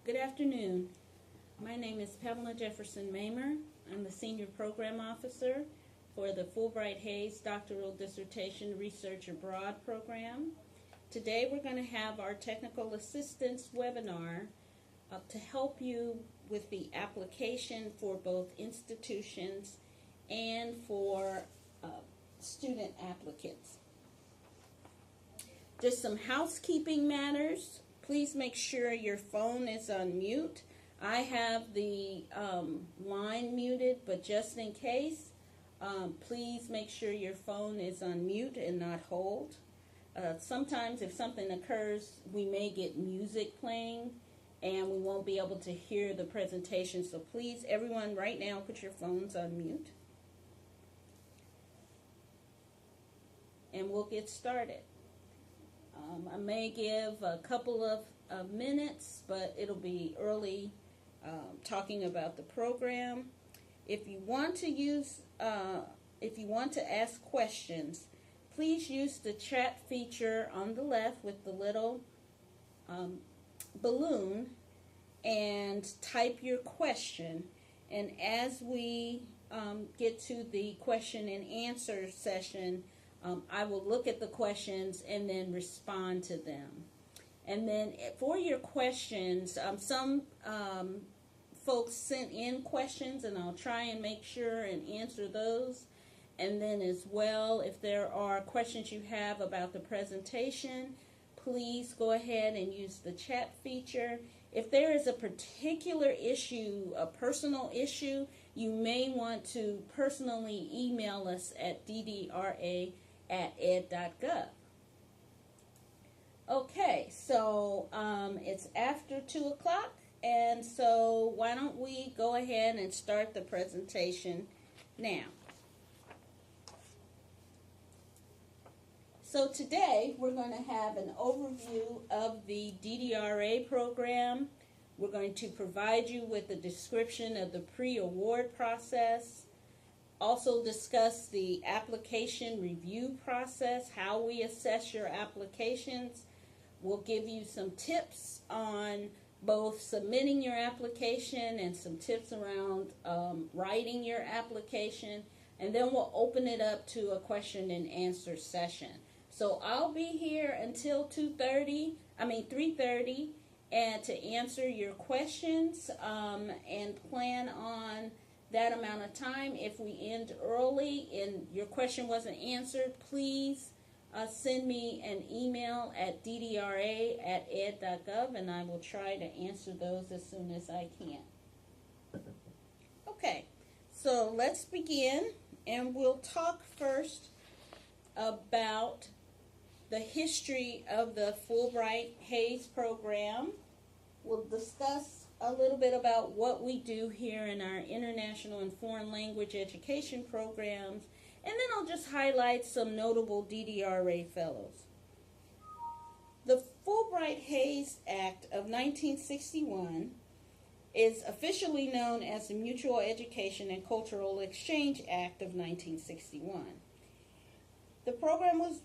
Good afternoon. My name is Pamela Jefferson Maimer. I'm the Senior Program Officer for the Fulbright-Hays Doctoral Dissertation Research Abroad program. Today we're going to have our Technical Assistance webinar to help you with the application for both institutions and for student applicants. Just some housekeeping matters. Please make sure your phone is on mute. I have the line muted, but just in case, please make sure your phone is on mute and not hold. Sometimes if something occurs, we may get music playing and we won't be able to hear the presentation. So please, everyone, right now, put your phones on mute. And we'll get started. I may give a couple of minutes, but it'll be early talking about the program. If you want to ask questions, please use the chat feature on the left with the little balloon and type your question. And as we get to the question and answer session, I will look at the questions and then respond to them. And then for your questions, some folks sent in questions, and I'll try and make sure and answer those. And then as well, if there are questions you have about the presentation, please go ahead and use the chat feature. If there is a particular issue, a personal issue, you may want to personally email us at DDRA@ed.gov. Okay, so it's after 2 o'clock, and so why don't we go ahead and start the presentation now. So today we're going to have an overview of the DDRA program. We're going to provide you with a description of the pre-award process. Also discuss the application review process, how we assess your applications. We'll give you some tips on both submitting your application and some tips around writing your application. And then we'll open it up to a question and answer session. So I'll be here until 3:30, and to answer your questions and plan on that amount of time. If we end early and your question wasn't answered, please send me an email at ddra@ed.gov, and I will try to answer those as soon as I can. Okay, so let's begin, and we'll talk first about the history of the Fulbright-Hays program. We'll discuss a little bit about what we do here in our international and foreign language education programs, and then I'll just highlight some notable DDRA fellows. The Fulbright-Hays Act of 1961 is officially known as the Mutual Education and Cultural Exchange Act of 1961. The program was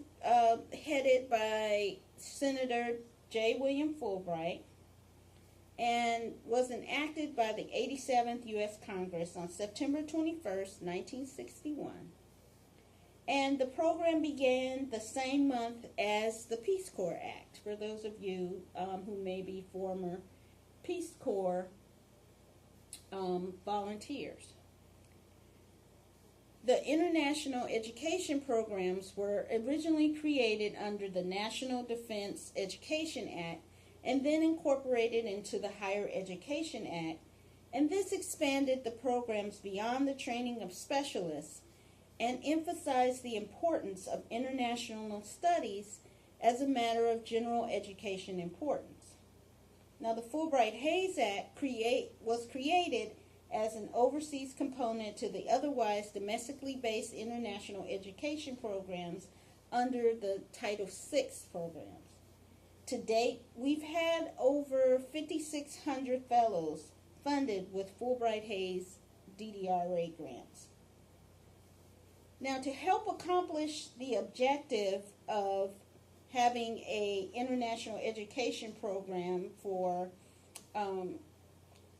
headed by Senator J. William Fulbright and was enacted by the 87th U.S. Congress on September 21st, 1961. And the program began the same month as the Peace Corps Act, for those of you who may be former Peace Corps volunteers. The international education programs were originally created under the National Defense Education Act and then incorporated into the Higher Education Act, and this expanded the programs beyond the training of specialists and emphasized the importance of international studies as a matter of general education importance. Now, the Fulbright-Hays Act was created as an overseas component to the otherwise domestically based international education programs under the Title VI programs. To date, we've had over 5,600 fellows funded with Fulbright-Hays DDRA grants. Now, to help accomplish the objective of having an international education program for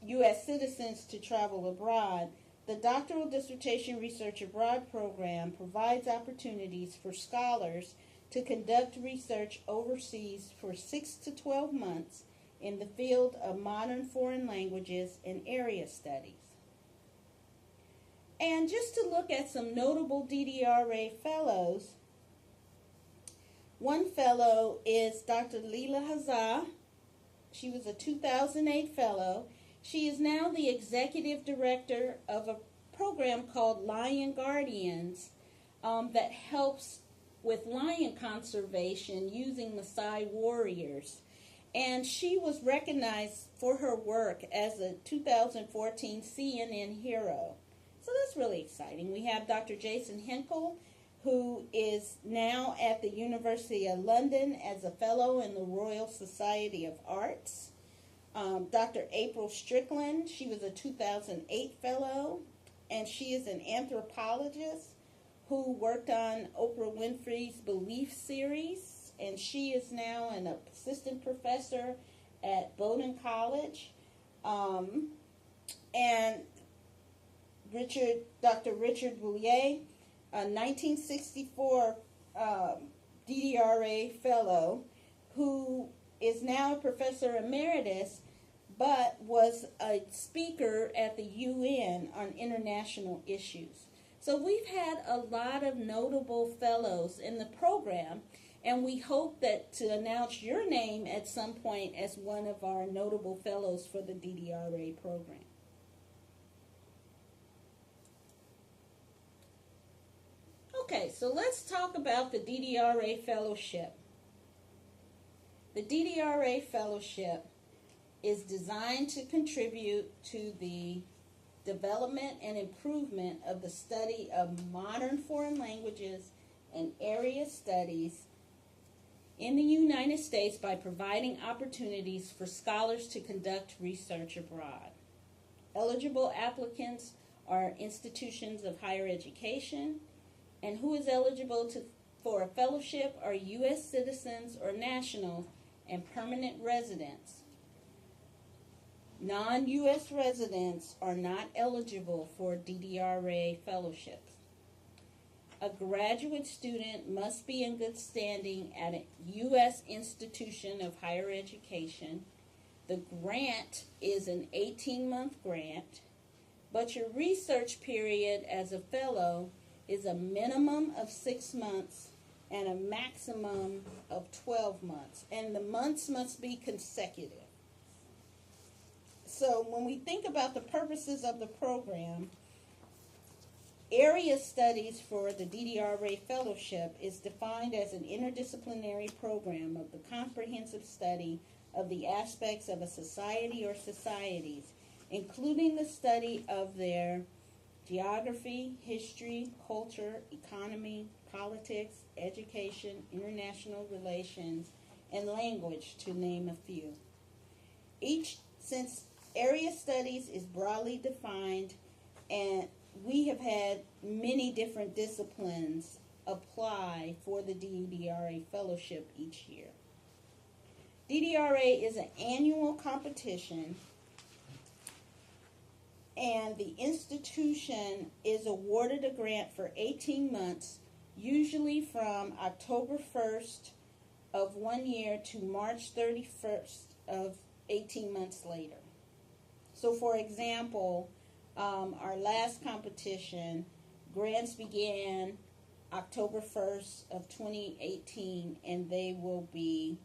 U.S. citizens to travel abroad, the Doctoral Dissertation Research Abroad program provides opportunities for scholars to conduct research overseas for 6 to 12 months in the field of modern foreign languages and area studies. And just to look at some notable DDRA fellows, one fellow is Dr. Leela Hazza. She was a 2008 fellow. She is now the executive director of a program called Lion Guardians that helps with lion conservation using Maasai warriors. And she was recognized for her work as a 2014 CNN Hero. So that's really exciting. We have Dr. Jason Henkel, who is now at the University of London as a fellow in the Royal Society of Arts. Dr. April Strickland, she was a 2008 fellow, and she is an anthropologist who worked on Oprah Winfrey's Belief series, and she is now an assistant professor at Bowdoin College. And Dr. Richard Bouillet, a 1964 DDRA fellow, who is now a professor emeritus, but was a speaker at the UN on international issues. So we've had a lot of notable fellows in the program, and we hope that to announce your name at some point as one of our notable fellows for the DDRA program. Okay, so let's talk about the DDRA Fellowship. The DDRA Fellowship is designed to contribute to the development and improvement of the study of modern foreign languages and area studies in the United States by providing opportunities for scholars to conduct research abroad. Eligible applicants are institutions of higher education, and who is eligible for a fellowship are U.S. citizens or nationals and permanent residents. Non-U.S. residents are not eligible for DDRA fellowships. A graduate student must be in good standing at a U.S. institution of higher education. The grant is an 18-month grant, but your research period as a fellow is a minimum of 6 months and a maximum of 12 months, and the months must be consecutive. So when we think about the purposes of the program, area studies for the DDRA Fellowship is defined as an interdisciplinary program of the comprehensive study of the aspects of a society or societies, including the study of their geography, history, culture, economy, politics, education, international relations, and language, to name a few. Since area studies is broadly defined, and we have had many different disciplines apply for the DDRA Fellowship each year. DDRA is an annual competition, and the institution is awarded a grant for 18 months, usually from October 1st of one year to March 31st of 18 months later. So for example, our last competition, grants began October 1st of 2018, and they will be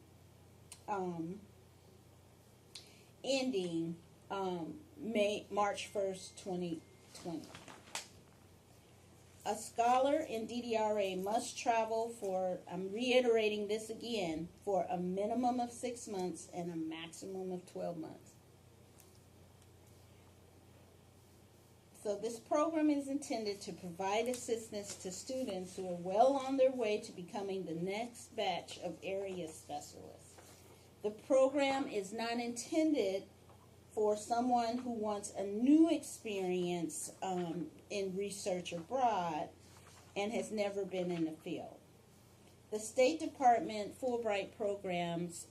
ending March 1st, 2020. A scholar in DDRA must travel for, I'm reiterating this again, for a minimum of 6 months and a maximum of 12 months. So this program is intended to provide assistance to students who are well on their way to becoming the next batch of area specialists. The program is not intended for someone who wants a new experience in research abroad and has never been in the field. the State Department Fulbright programs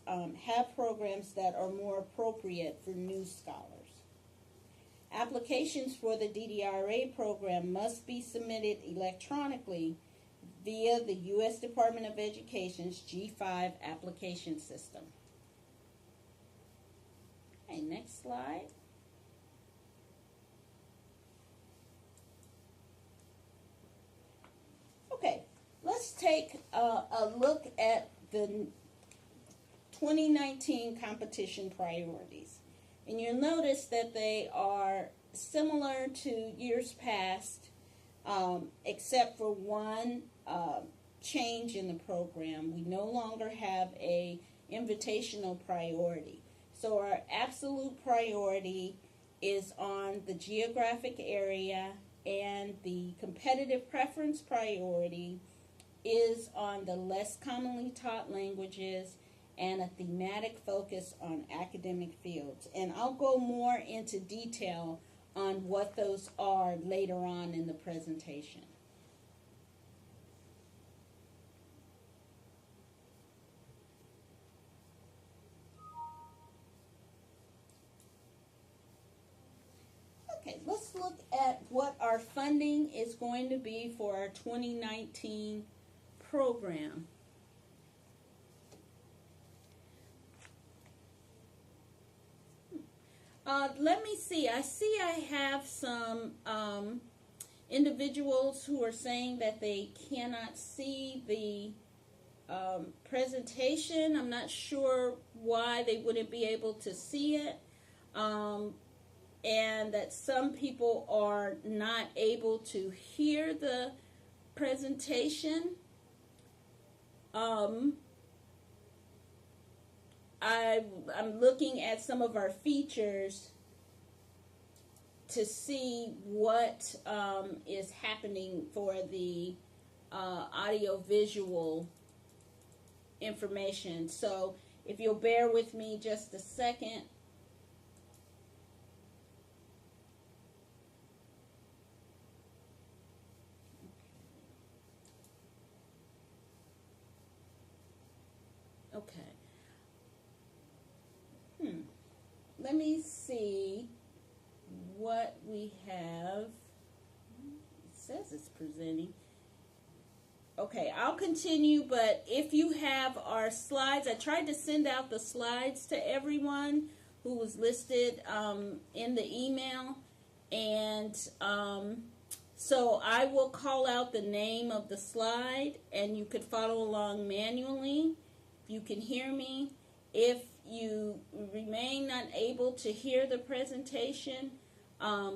have programs that are more appropriate for new scholars. Applications for the DDRA program must be submitted electronically via the U.S. Department of Education's G5 application system. Okay, next slide. Okay, let's take a look at the 2019 competition priorities. And you'll notice that they are similar to years past, except for one change in the program. We no longer have a invitational priority. So our absolute priority is on the geographic area, and the competitive preference priority is on the less commonly taught languages and a thematic focus on academic fields. And I'll go more into detail on what those are later on in the presentation. Okay, let's look at what our funding is going to be for our 2019 program. Let me see. I have some individuals who are saying that they cannot see the presentation. I'm not sure why they wouldn't be able to see it. And that some people are not able to hear the presentation. I'm looking at some of our features to see what is happening for the audio-visual information. So if you'll bear with me just a second. Okay. Let me see what we have. It says it's presenting. Okay, I'll continue, but if you have our slides, I tried to send out the slides to everyone who was listed in the email, and so I will call out the name of the slide, and you could follow along manually. You can hear me. If you remain unable to hear the presentation,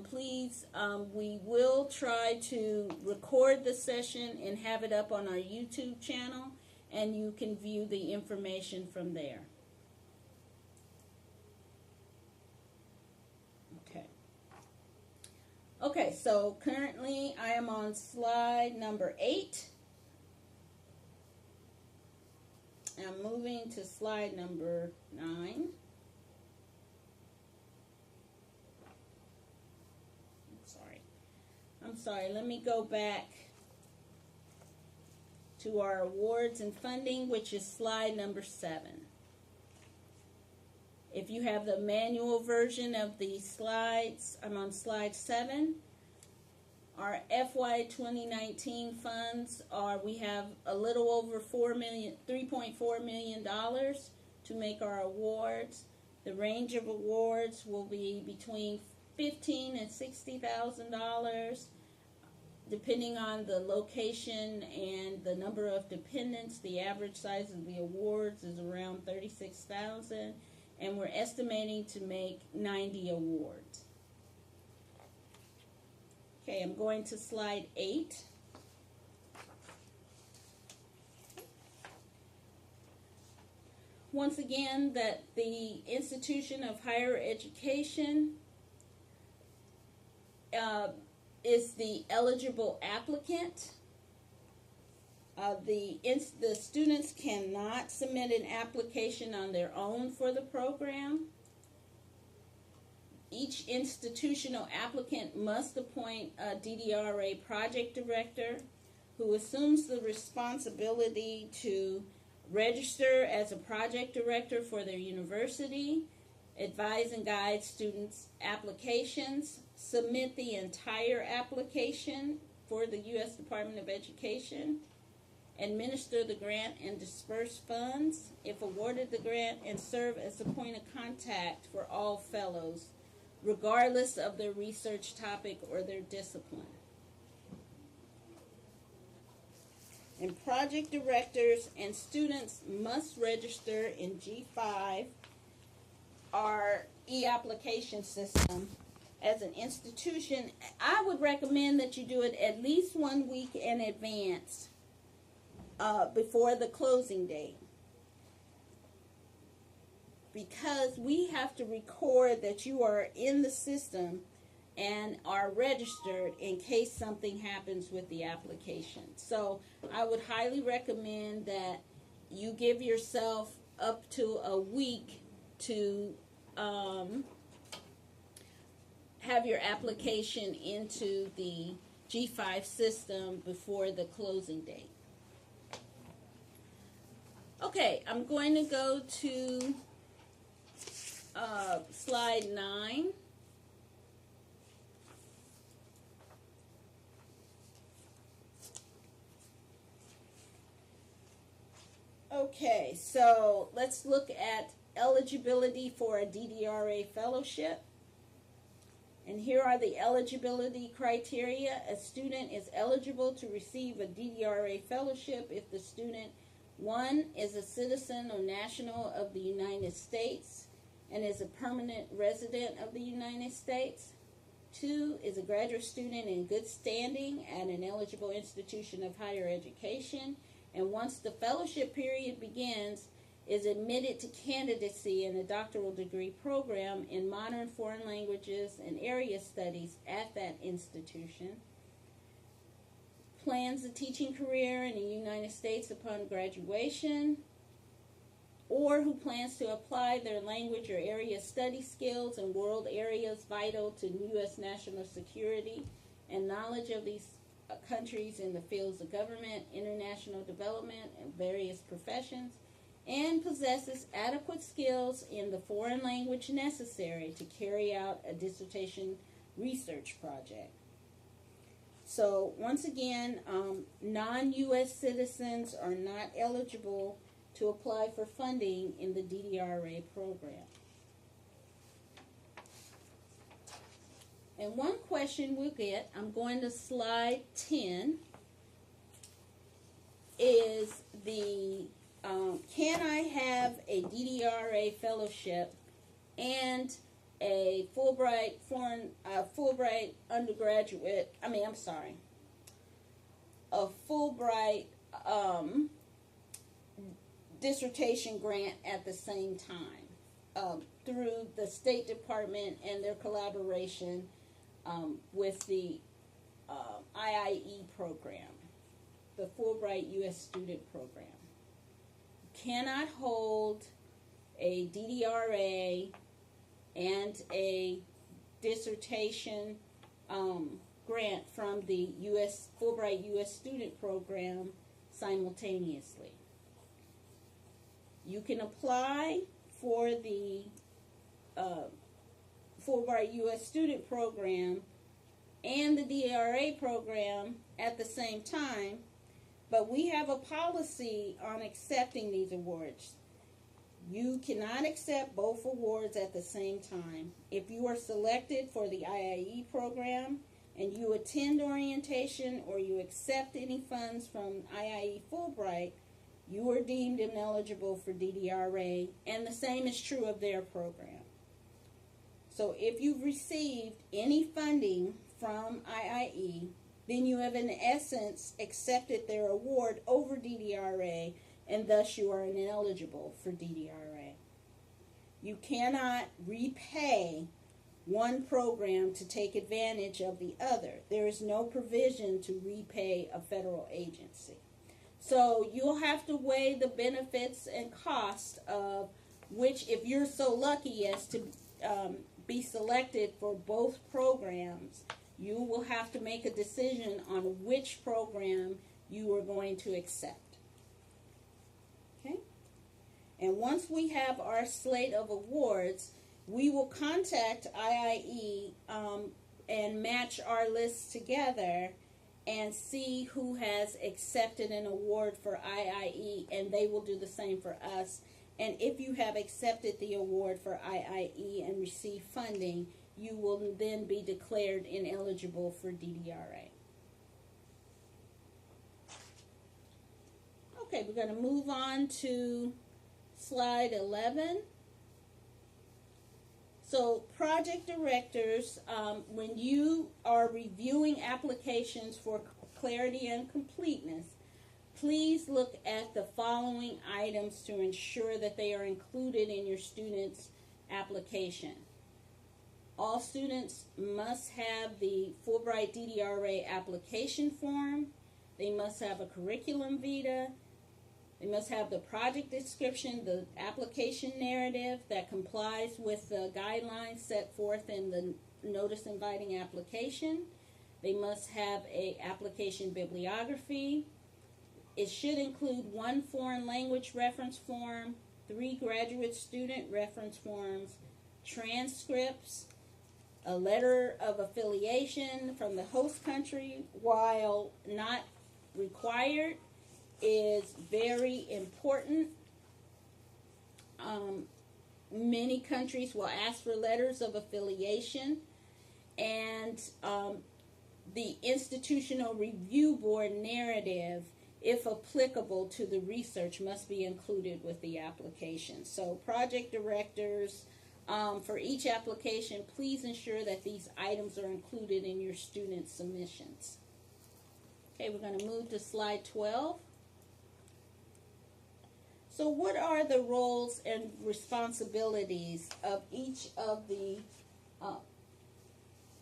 please, we will try to record the session and have it up on our YouTube channel, and you can view the information from there. Okay, so currently I am on slide number 8. I'm moving to slide number 9. I'm sorry, let me go back to our awards and funding, which is slide number 7. If you have the manual version of the slides, I'm on slide 7. Our FY 2019 funds are, we have a little over $3.4 million to make our awards. The range of awards will be between $15,000 and $60,000, depending on the location and the number of dependents. The average size of the awards is around $36,000, and we're estimating to make 90 awards. Okay, I'm going to slide 8. Once again, that the institution of higher education is the eligible applicant. The students cannot submit an application on their own for the program. Each institutional applicant must appoint a DDRA project director who assumes the responsibility to register as a project director for their university, advise and guide students' applications, submit the entire application for the U.S. Department of Education, administer the grant and disperse funds, if awarded the grant, and serve as the point of contact for all fellows, regardless of their research topic or their discipline. And project directors and students must register in G5, our e-application system, as an institution. I would recommend that you do it at least 1 week in advance before the closing date, because we have to record that you are in the system and are registered in case something happens with the application. So I would highly recommend that you give yourself up to a week to have your application into the G5 system before the closing date. Okay, I'm going to go to slide 9. Okay, so let's look at eligibility for a DDRA Fellowship. And here are the eligibility criteria. A student is eligible to receive a DDRA Fellowship if the student, 1, is a citizen or national of the United States and is a permanent resident of the United States. 2, is a graduate student in good standing at an eligible institution of higher education, and once the fellowship period begins, is admitted to candidacy in a doctoral degree program in modern foreign languages and area studies at that institution, plans a teaching career in the United States upon graduation, or who plans to apply their language or area study skills in world areas vital to U.S. national security and knowledge of these countries in the fields of government, international development, and various professions, and possesses adequate skills in the foreign language necessary to carry out a dissertation research project. So once again, non-U.S. citizens are not eligible to apply for funding in the DDRA program. And one question we'll get, I'm going to slide 10, is the can I have a DDRA Fellowship and a Fulbright a Fulbright dissertation grant at the same time through the State Department and their collaboration with the IIE program, the Fulbright U.S. Student Program. Cannot hold a DDRA and a dissertation grant from the Fulbright U.S. Student Program simultaneously. You can apply for the Fulbright U.S. Student Program and the DDRA program at the same time, but we have a policy on accepting these awards. You cannot accept both awards at the same time. If you are selected for the IIE program and you attend orientation or you accept any funds from IIE Fulbright, you are deemed ineligible for DDRA, and the same is true of their program. So if you've received any funding from IIE, then you have in essence accepted their award over DDRA, and thus you are ineligible for DDRA. You cannot repay one program to take advantage of the other. There is no provision to repay a federal agency. So you'll have to weigh the benefits and costs of which, if you're so lucky as to be selected for both programs, you will have to make a decision on which program you are going to accept. Okay? And once we have our slate of awards, we will contact IIE and match our lists together and see who has accepted an award for IIE, and they will do the same for us. And if you have accepted the award for IIE and received funding, you will then be declared ineligible for DDRA. Okay, we're going to move on to slide 11. So project directors, when you are reviewing applications for clarity and completeness, please look at the following items to ensure that they are included in your student's application. All students must have the Fulbright DDRA application form. They must have a curriculum vitae. They must have the project description, the application narrative that complies with the guidelines set forth in the notice inviting application. They must have an application bibliography. It should include 1 foreign language reference form, 3 graduate student reference forms, transcripts, a letter of affiliation from the host country. While not required, is very important. Many countries will ask for letters of affiliation, and the institutional review board narrative, if applicable to the research, must be included with the application. So project directors, for each application, please ensure that these items are included in your student submissions. Okay, we're going to move to slide 12. So what are the roles and responsibilities of each of the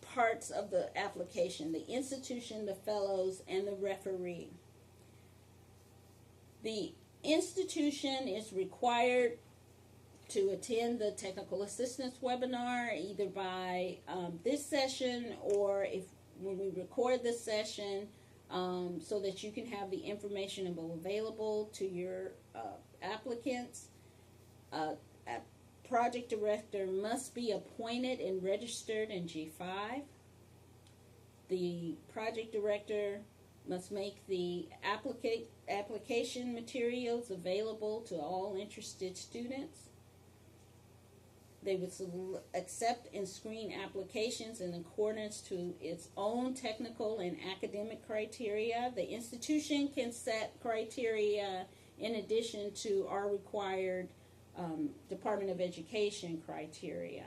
parts of the application? The institution, the fellows, and the referee. The institution is required to attend the technical assistance webinar, either by this session or when we record this session, so that you can have the information available to your applicants. A project director must be appointed and registered in G5. The project director must make the application materials available to all interested students. They would accept and screen applications in accordance to its own technical and academic criteria. The institution can set criteria in addition to our required Department of Education criteria.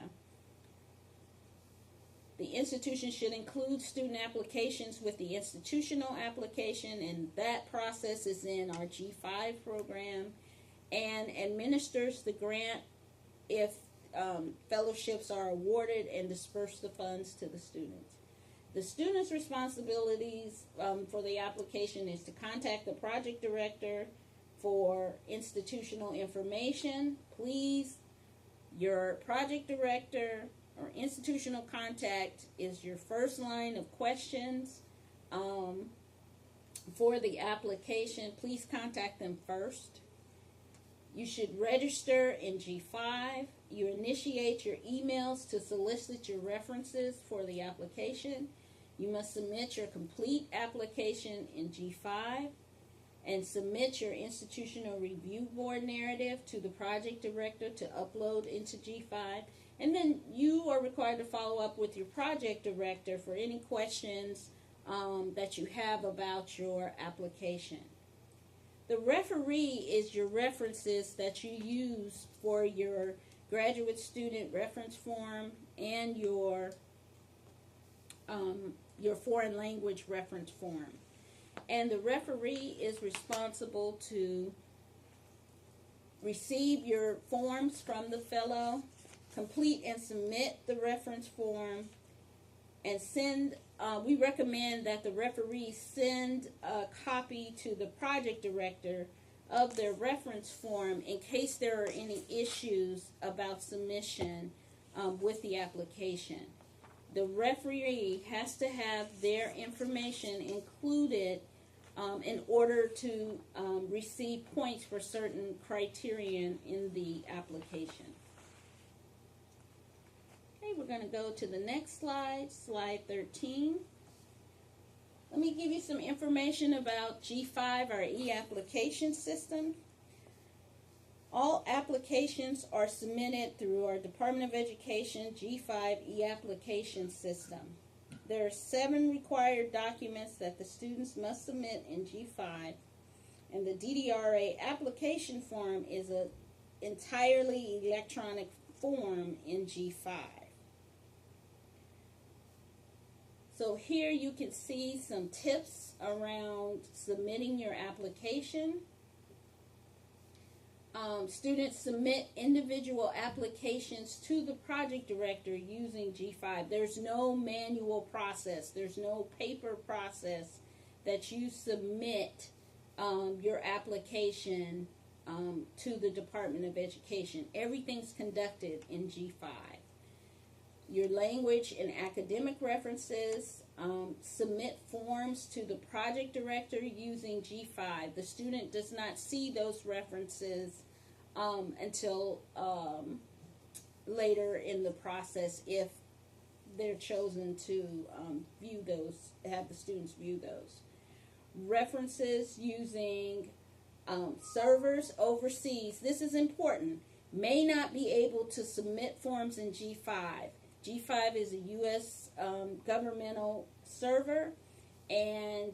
The institution should include student applications with the institutional application, and that process is in our G5 program, and administers the grant if fellowships are awarded, and disperse the funds to the students. The student's responsibilities for the application is to contact the project director for institutional information. Please, your project director or institutional contact is your first line of questions for the application. Please contact them first. You should register in G5. You initiate your emails to solicit your references for the application. You must submit your complete application in G5 and submit your institutional review board narrative to the project director to upload into G5. And then you are required to follow up with your project director for any questions that you have about your application. The referee is your references that you use for your graduate student reference form and your foreign language reference form. And the referee is responsible to receive your forms from the fellow, complete and submit the reference form, and send. We recommend that the referee send a copy to the project director of their reference form in case there are any issues about submission with the application. The referee has to have their information included in order to receive points for certain criterion in the application. Okay, we're going to go to the next slide, slide 13. Let me give you some information about G5, our e-application system. All applications are submitted through our Department of Education G5 e-application system. There are 7 required documents that the students must submit in G5, and the DDRA application form is an entirely electronic form in G5. So here you can see some tips around submitting your application. Students submit individual applications to the project director using G5. There's no manual process. There's no paper process that you submit your application to the Department of Education. Everything's conducted in G5. Your language and academic references, submit forms to the project director using G5. The student does not see those references until later in the process if they're chosen to view those, have the students view those. References using servers overseas, this is important, may not be able to submit forms in G5. G5 is a U.S. Governmental server, and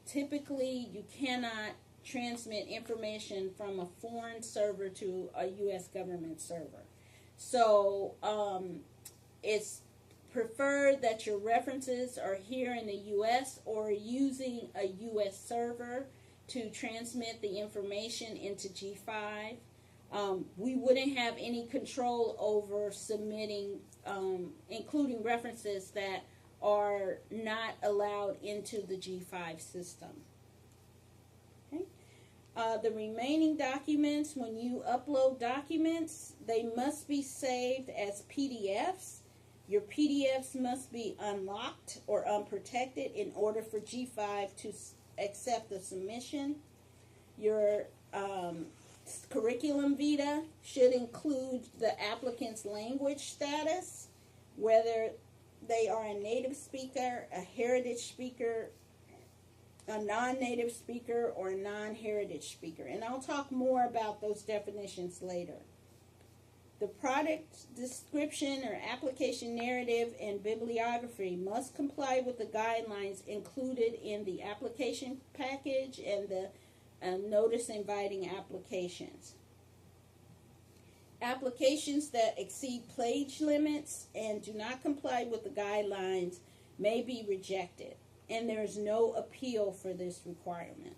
typically you cannot transmit information from a foreign server to a U.S. government server. So it's preferred that your references are here in the U.S. or using a U.S. server to transmit the information into G5. We wouldn't have any control over submitting, including references that are not allowed into the G5 system. Okay. The remaining documents, when you upload documents, they must be saved as PDFs. Your PDFs must be unlocked or unprotected in order for G5 to accept the submission. Your curriculum vitae should include the applicant's language status, whether they are a native speaker, a heritage speaker, a non-native speaker, or a non-heritage speaker. And I'll talk more about those definitions later. The product description or application narrative and bibliography must comply with the guidelines included in the application package and the notice inviting applications. Applications that exceed page limits and do not comply with the guidelines may be rejected, and there is no appeal for this requirement.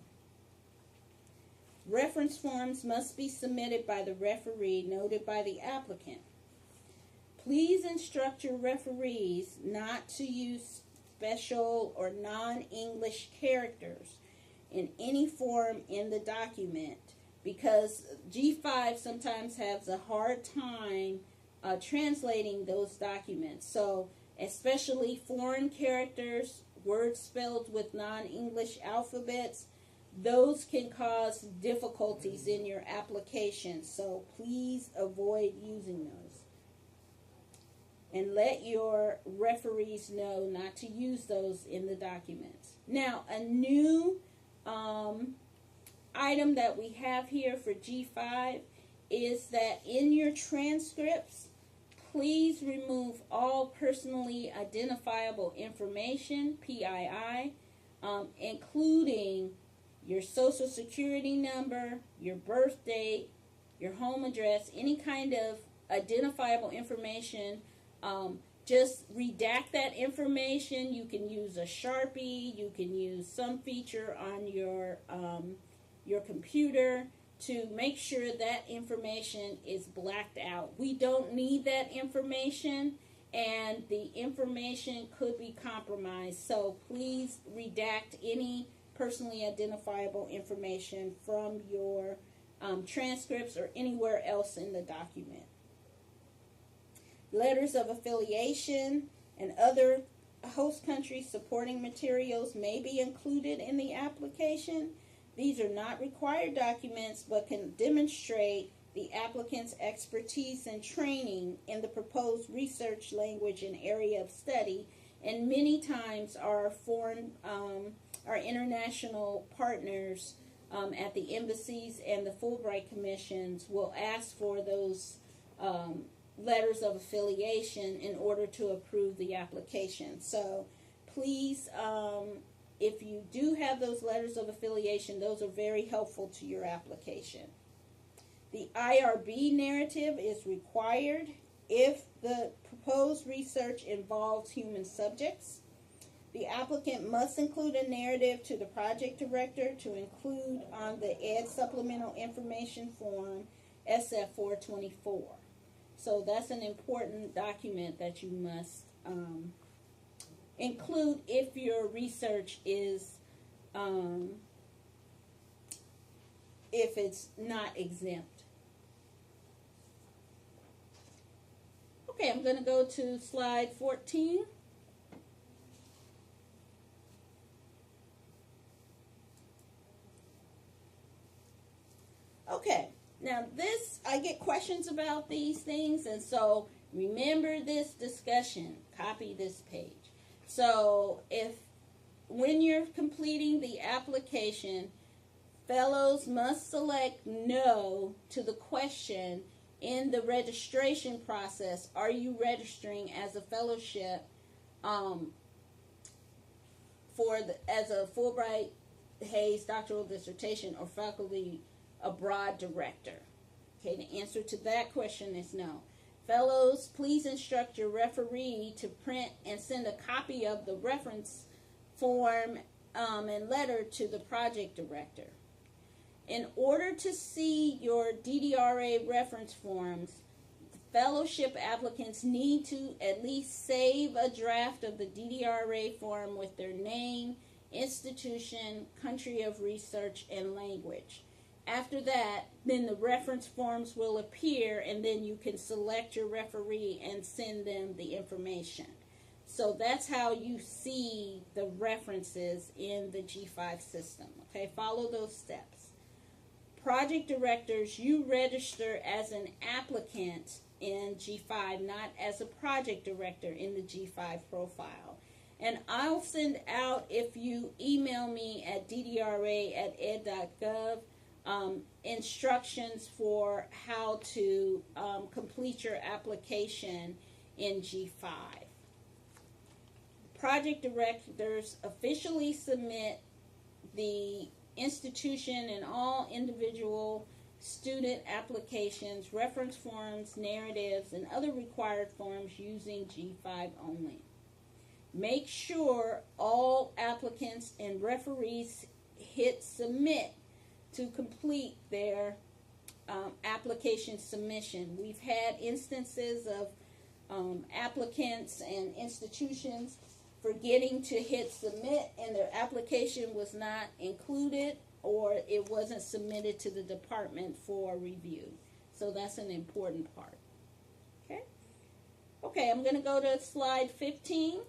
Reference forms must be submitted by the referee noted by the applicant. Please instruct your referees not to use special or non-English characters in any form in the document, because G5 sometimes has a hard time translating those documents. So especially foreign characters, words spelled with non-English alphabets, those can cause difficulties in your application. So please avoid using those. And let your referees know not to use those in the documents. Now, a new item that we have here for G5 is that in your transcripts, please remove all personally identifiable information, PII, including your social security number, your birth date, your home address, any kind of identifiable information. Just redact that information. You can use a Sharpie. You can use some feature on your computer to make sure that information is blacked out. We don't need that information, and the information could be compromised. So please redact any personally identifiable information from your transcripts or anywhere else in the document. Letters of affiliation and other host country supporting materials may be included in the application. These are not required documents, but can demonstrate the applicant's expertise and training in the proposed research language and area of study. And many times our international partners at the embassies and the Fulbright commissions will ask for those letters of affiliation in order to approve the application. So please, if you do have those letters of affiliation, those are very helpful to your application. The IRB narrative is required if the proposed research involves human subjects. The applicant must include a narrative to the project director to include on the Ed Supplemental Information Form SF 424. So that's an important document that you must include if your research is, if it's not exempt. Okay, I'm going to go to slide 14. Okay, now this, I get questions about these things, and so remember this discussion, copy this page. So when you're completing the application, fellows must select no to the question in the registration process. Are you registering as a fellowship as a Fulbright-Hays doctoral dissertation or faculty abroad director? Okay, the answer to that question is no. Fellows, please instruct your referee to print and send a copy of the reference form and letter to the project director. In order to see your DDRA reference forms, fellowship applicants need to at least save a draft of the DDRA form with their name, institution, country of research, and language. After that, then the reference forms will appear, and then you can select your referee and send them the information. So that's how you see the references in the G5 system. Okay, follow those steps. Project directors, you register as an applicant in G5, not as a project director in the G5 profile. And I'll send out, if you email me at ddra@ed.gov, instructions for how to complete your application in G5. Project directors officially submit the institution and all individual student applications, reference forms, narratives, and other required forms using G5 only. Make sure all applicants and referees hit submit to complete their application submission. We've had instances of applicants and institutions forgetting to hit submit, and their application was not included, or it wasn't submitted to the department for review. So that's an important part. Okay? Okay, I'm going to go to slide 15.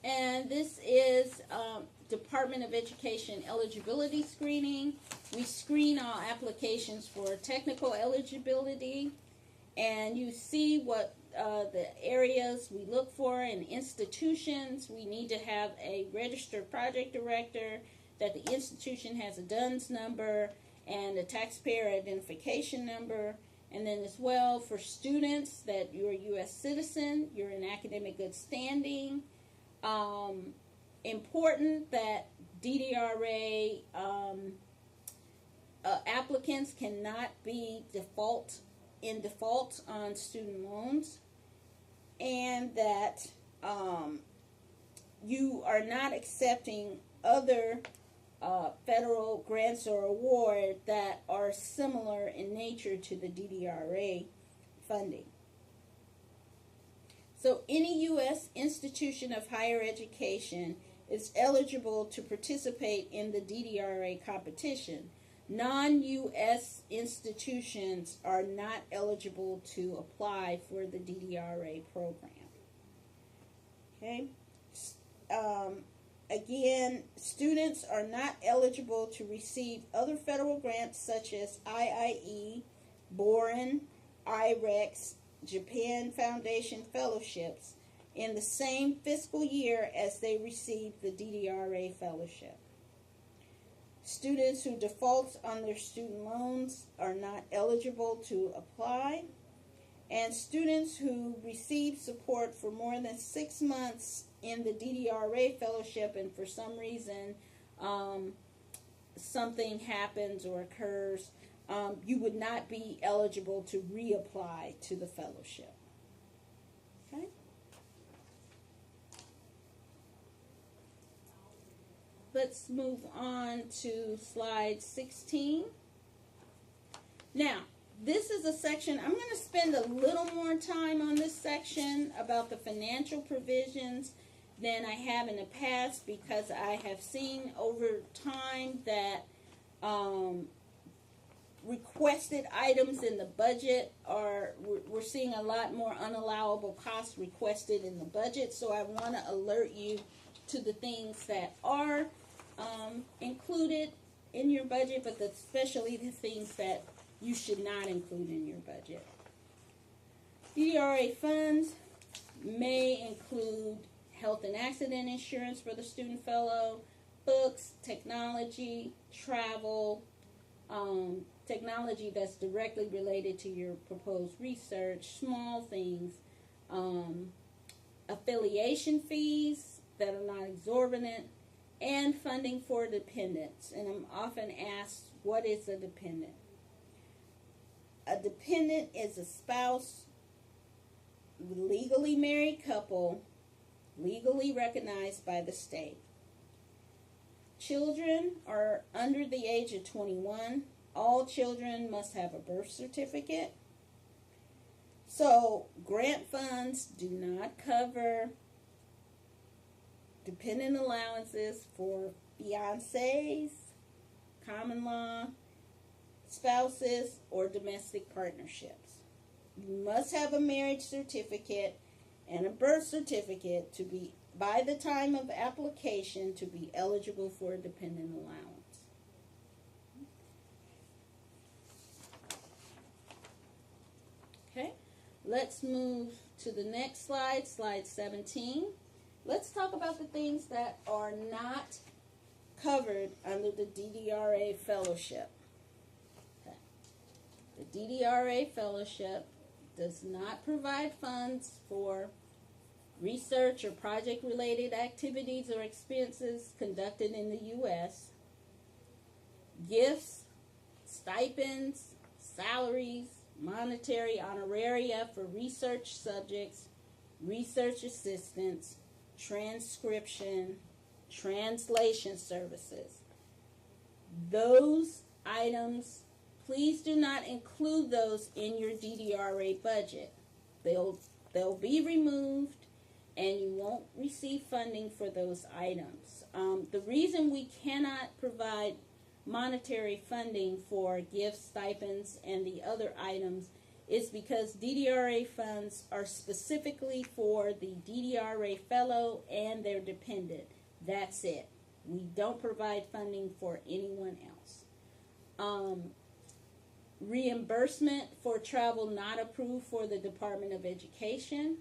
And this is Department of Education Eligibility Screening. We screen all applications for technical eligibility, and you see what the areas we look for in institutions. We need to have a registered project director, that the institution has a DUNS number and a taxpayer identification number, and then as well for students that you're a U.S. citizen, you're in academic good standing. Important that DDRA applicants cannot be in default on student loans, and that you are not accepting other federal grants or award that are similar in nature to the DDRA funding. So any U.S. institution of higher education is eligible to participate in the DDRA competition. Non-U.S. institutions are not eligible to apply for the DDRA program. Okay. Again, students are not eligible to receive other federal grants such as IIE, Boren, IREX, Japan Foundation Fellowships in the same fiscal year as they received the DDRA Fellowship. Students who default on their student loans are not eligible to apply. And students who receive support for more than 6 months in the DDRA Fellowship and for some reason something happens or occurs, you would not be eligible to reapply to the fellowship. Okay? Let's move on to slide 16. Now, this is a section, I'm going to spend a little more time on this section about the financial provisions than I have in the past because I have seen over time that requested items in the budget we're seeing a lot more unallowable costs requested in the budget, so I want to alert you to the things that are included in your budget, but especially the things that you should not include in your budget. DDRA funds may include health and accident insurance for the student fellow, books, technology, travel, technology that's directly related to your proposed research, small things, affiliation fees that are not exorbitant, and funding for dependents. And I'm often asked, what is a dependent? A dependent is a spouse, legally married couple, legally recognized by the state. Children are under the age of 21. All children must have a birth certificate. So grant funds do not cover dependent allowances for fiancés, common law, spouses, or domestic partnerships. You must have a marriage certificate and a birth certificate to be, by the time of application, to be eligible for a dependent allowance. Okay, let's move to the next slide, slide 17. Let's talk about the things that are not covered under the DDRA Fellowship. Okay. The DDRA Fellowship does not provide funds for research or project-related activities or expenses conducted in the U.S., gifts, stipends, salaries, monetary honoraria for research subjects, research assistants, transcription, translation services. Those items, please do not include those in your DDRA budget. They'll be removed and you won't receive funding for those items. The reason we cannot provide monetary funding for gifts, stipends, and the other items is because DDRA funds are specifically for the DDRA fellow and their dependent. That's it. We don't provide funding for anyone else. Reimbursement for travel not approved for the Department of Education.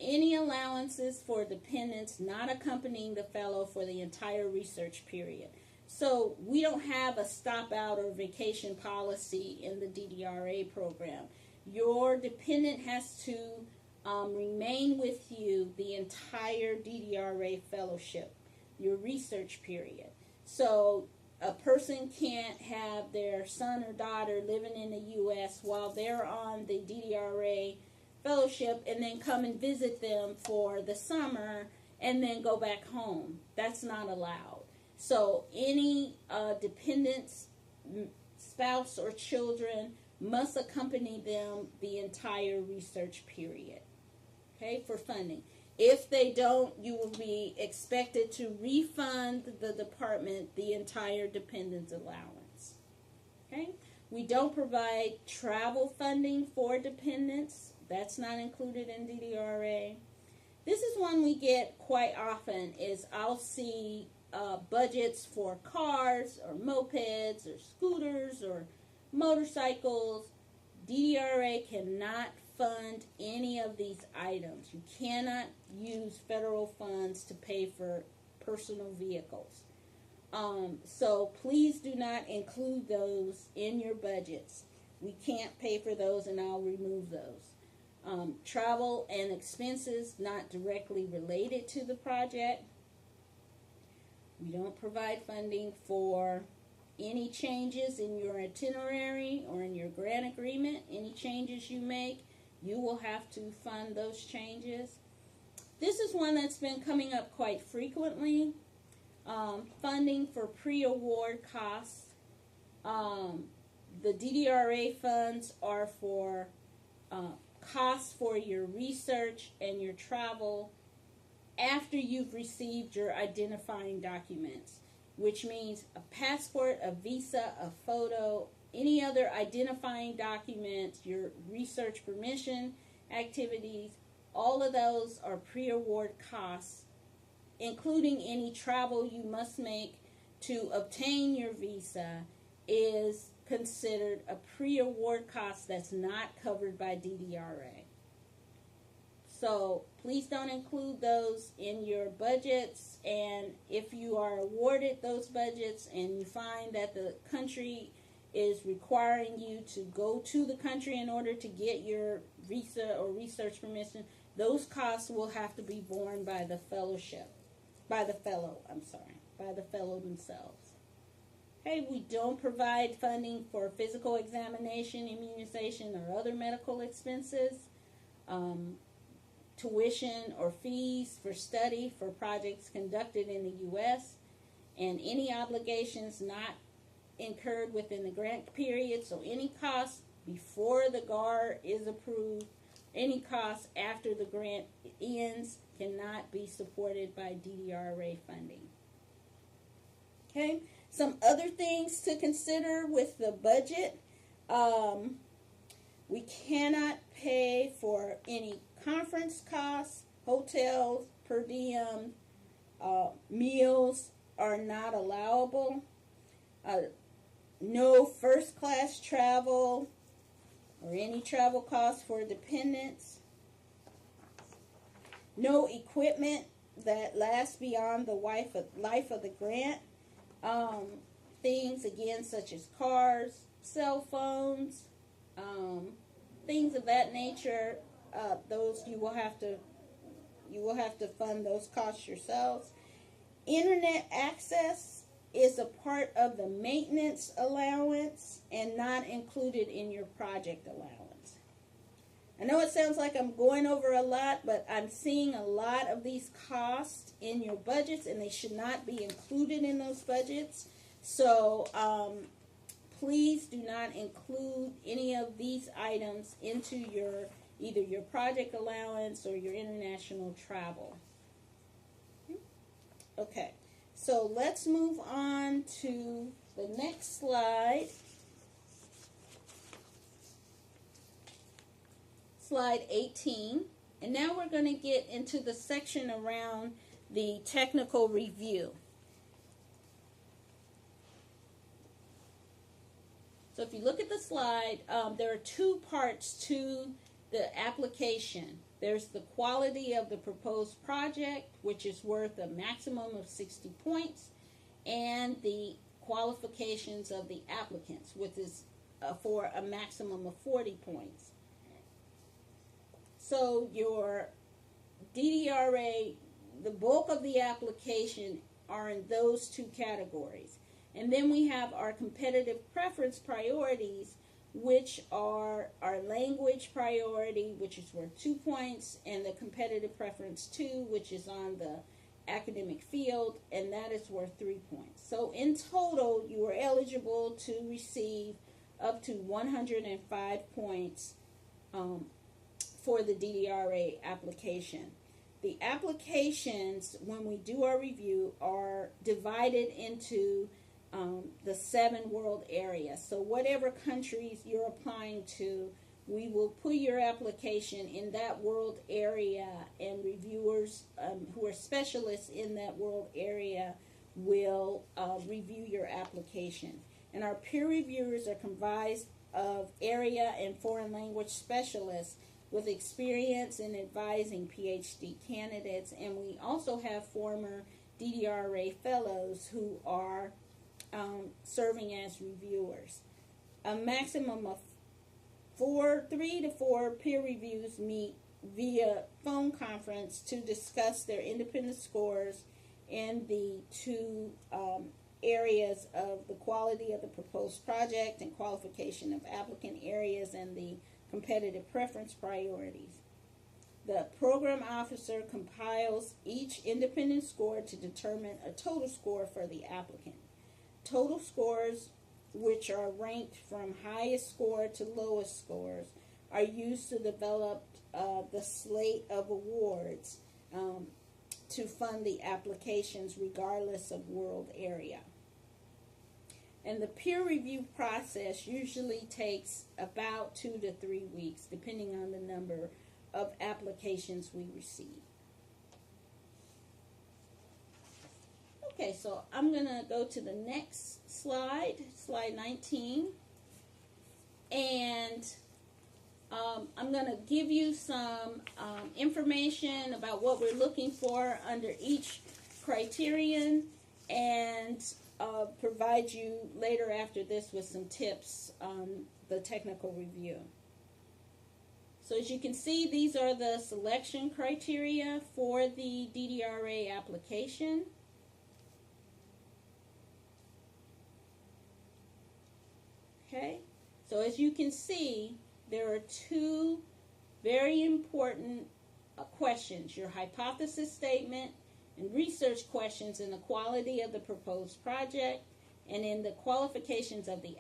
Any allowances for dependents not accompanying the fellow for the entire research period. So we don't have a stop out or vacation policy in the DDRA program. Your dependent has to remain with you the entire DDRA fellowship, your research period. So a person can't have their son or daughter living in the U.S. while they're on the DDRA fellowship and then come and visit them for the summer and then go back home. That's not allowed. So any dependents, spouse or children must accompany them the entire research period, okay, for funding. If they don't, you will be expected to refund the department the entire dependents allowance, okay? We don't provide travel funding for dependents. That's not included in DDRA. This is one we get quite often, is I'll see budgets for cars or mopeds or scooters or motorcycles. DDRA cannot fund any of these items. You cannot use federal funds to pay for personal vehicles. So please do not include those in your budgets. We can't pay for those, and I'll remove those. Travel and expenses not directly related to the project. We don't provide funding for any changes in your itinerary or in your grant agreement. Any changes you make, you will have to fund those changes. This is one that's been coming up quite frequently. Funding for pre-award costs. The DDRA funds are for costs for your research and your travel after you've received your identifying documents, which means a passport, a visa, a photo, any other identifying documents, your research permission activities. All of those are pre-award costs, including any travel you must make to obtain your visa is considered a pre-award cost that's not covered by DDRA. So please don't include those in your budgets, and if you are awarded those budgets and you find that the country is requiring you to go to the country in order to get your visa or research permission, those costs will have to be borne by the fellowship, by the fellow themselves. Okay, we don't provide funding for physical examination, immunization, or other medical expenses, tuition or fees for study for projects conducted in the U.S., and any obligations not incurred within the grant period. So any costs before the GAR is approved, any costs after the grant ends cannot be supported by DDRA funding. Okay, some other things to consider with the budget. We cannot pay for any conference costs, hotels, per diem, meals are not allowable. No first class travel or any travel costs for dependents. No equipment that lasts beyond the life of the grant. Things again such as cars, cell phones, things of that nature. Those you will have to fund those costs yourselves. Internet access is a part of the maintenance allowance and not included in your project allowance. I know it sounds like I'm going over a lot, but I'm seeing a lot of these costs in your budgets, and they should not be included in those budgets. So please do not include any of these items into either your project allowance or your international travel. Okay, so let's move on to the next slide. Slide 18. And now we're going to get into the section around the technical review. So if you look at the slide, there are two parts to the application. There's the quality of the proposed project, which is worth a maximum of 60 points, and the qualifications of the applicants, which is for a maximum of 40 points. So your DDRA, the bulk of the application are in those two categories. And then we have our competitive preference priorities, which are our language priority, which is worth 2 points, and the competitive preference 2, which is on the academic field, and that is worth 3 points. So in total, you are eligible to receive up to 105 points for the DDRA application. The applications, when we do our review, are divided into the 7 world areas. So whatever countries you're applying to, we will put your application in that world area, and reviewers who are specialists in that world area will review your application. And our peer reviewers are comprised of area and foreign language specialists with experience in advising PhD candidates, and we also have former DDRA Fellows who are serving as reviewers. A maximum of 3 to 4 peer reviews meet via phone conference to discuss their independent scores in the two areas of the quality of the proposed project and qualification of applicant areas and the competitive preference priorities. The program officer compiles each independent score to determine a total score for the applicant. Total scores, which are ranked from highest score to lowest scores, are used to develop the slate of awards to fund the applications regardless of world area. And the peer review process usually takes about 2 to 3 weeks, depending on the number of applications we receive. Okay, so I'm going to go to the next slide, slide 19. And I'm going to give you some information about what we're looking for under each criterion, and provide you later after this with some tips on the technical review. So as you can see, these are the selection criteria for the DDRA application. Okay, so as you can see, there are 2 very important questions: your hypothesis statement and research questions in the quality of the proposed project, and in the qualifications of the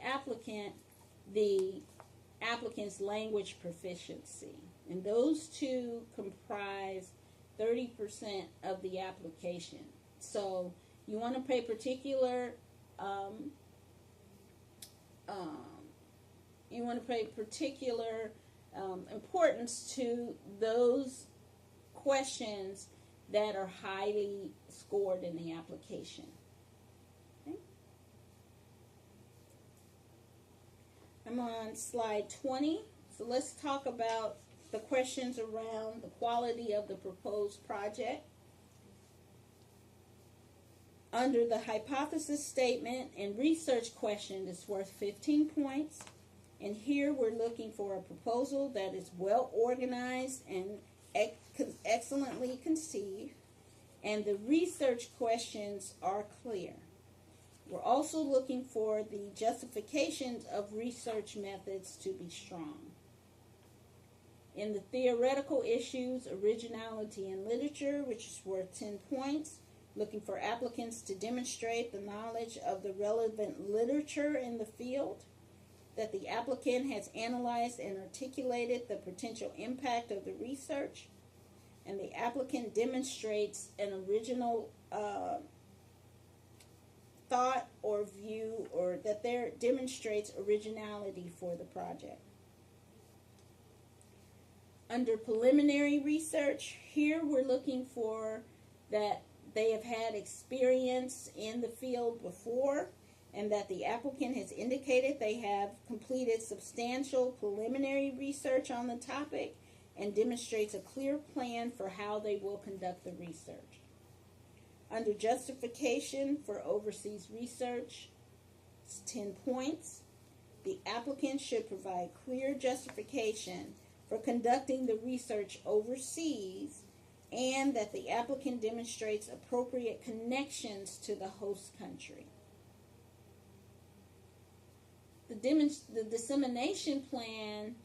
applicant's language proficiency. And those 2 comprise 30% of the application. So you want to pay particular importance to those questions that are highly scored in the application. Okay. I'm on slide 20. So let's talk about the questions around the quality of the proposed project. Under the hypothesis statement and research question, it's worth 15 points. And here we're looking for a proposal that is well organized and excellently conceived, and the research questions are clear. We're also looking for the justifications of research methods to be strong. In the theoretical issues, originality in literature, which is worth 10 points, looking for applicants to demonstrate the knowledge of the relevant literature in the field, that the applicant has analyzed and articulated the potential impact of the research, and the applicant demonstrates an original thought or view, or that there demonstrates originality for the project. Under preliminary research, here we're looking for that they have had experience in the field before, and that the applicant has indicated they have completed substantial preliminary research on the topic and demonstrates a clear plan for how they will conduct the research. Under justification for overseas research, it's 10 points. The applicant should provide clear justification for conducting the research overseas, and that the applicant demonstrates appropriate connections to the host country. The dissemination plan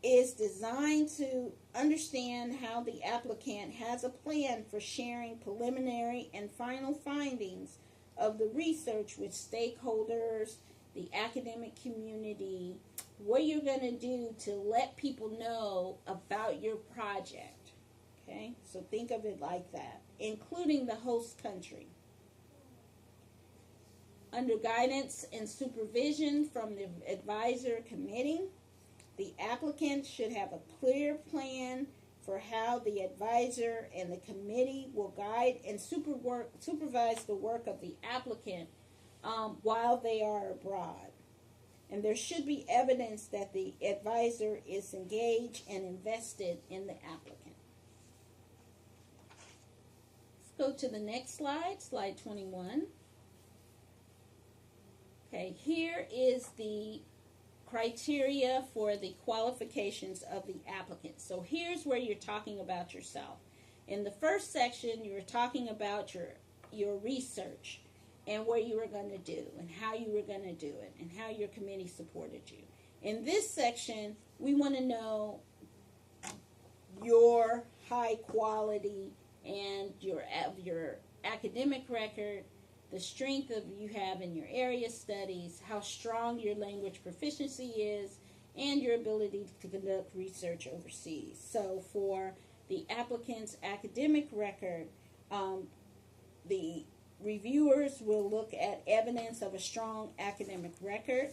is designed to understand how the applicant has a plan for sharing preliminary and final findings of the research with stakeholders, the academic community, what you're going to do to let people know about your project. Okay, so think of it like that, including the host country. Under guidance and supervision from the advisor committee, The applicant should have a clear plan for how the advisor and the committee will guide and supervise the work of the applicant while they are abroad. And there should be evidence that the advisor is engaged and invested in the applicant. Let's go to the next slide, slide 21. Okay, here is the criteria for the qualifications of the applicant. So here's where you're talking about yourself. In the first section, you were talking about your research and what you were going to do and how you were going to do it and how your committee supported you. In this section, we want to know your high quality and your academic record, the strength of you have in your area studies, how strong your language proficiency is, and your ability to conduct research overseas. So for the applicant's academic record, the reviewers will look at evidence of a strong academic record,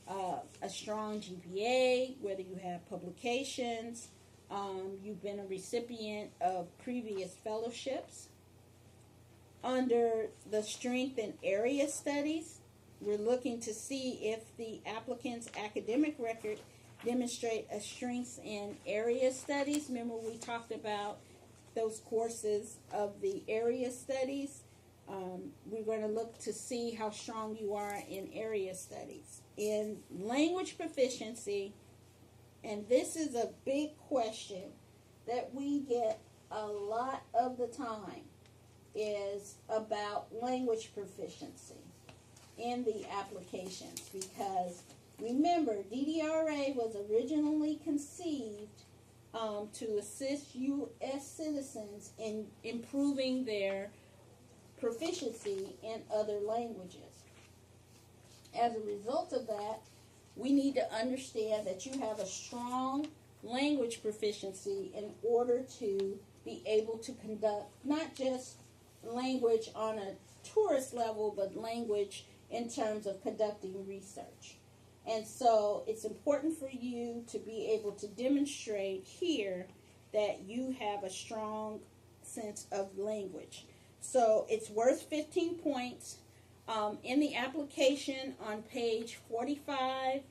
a strong GPA, whether you have publications, you've been a recipient of previous fellowships. Under the strength in area studies, we're looking to see if the applicant's academic record demonstrate a strength in area studies. Remember we talked about those courses of the area studies. We're going to look to see how strong you are in area studies. In language proficiency, and this is a big question that we get a lot of the time, is about language proficiency in the applications, because remember, DDRA was originally conceived to assist U.S. citizens in improving their proficiency in other languages. As a result of that, we need to understand that you have a strong language proficiency in order to be able to conduct not just language on a tourist level, but language in terms of conducting research. And so it's important for you to be able to demonstrate here that you have a strong sense of language. So it's worth 15 points. In the application on page 45,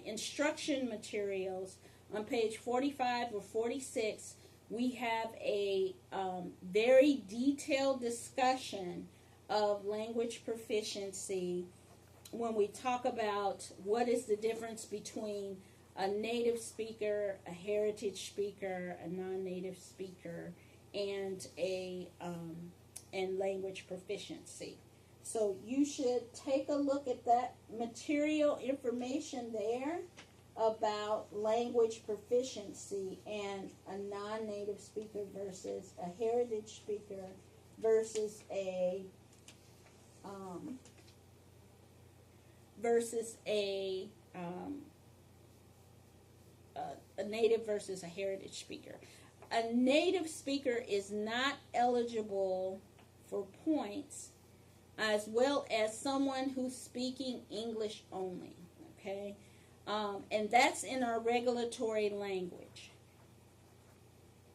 instruction materials on page 45 or 46, we have a very detailed discussion of language proficiency when we talk about what is the difference between a native speaker, a heritage speaker, a non-native speaker, and and language proficiency. So you should take a look at that material information there about language proficiency and a non-native speaker versus a heritage speaker versus a native versus a heritage speaker. A native speaker is not eligible for points, as well as someone who's speaking English only, okay? And that's in our regulatory language.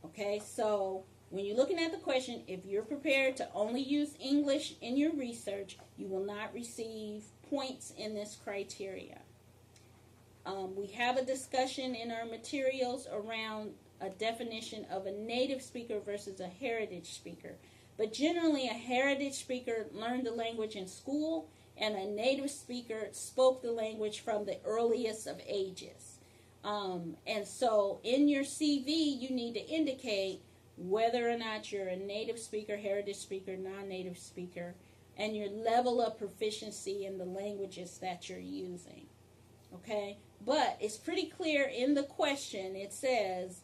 Okay, so when you're looking at the question, if you're prepared to only use English in your research, you will not receive points in this criteria. We have a discussion in our materials around a definition of a native speaker versus a heritage speaker. But generally, a heritage speaker learned the language in school, and a native speaker spoke the language from the earliest of ages. And so in your CV, you need to indicate whether or not you're a native speaker, heritage speaker, non-native speaker, and your level of proficiency in the languages that you're using. Okay? But it's pretty clear in the question. It says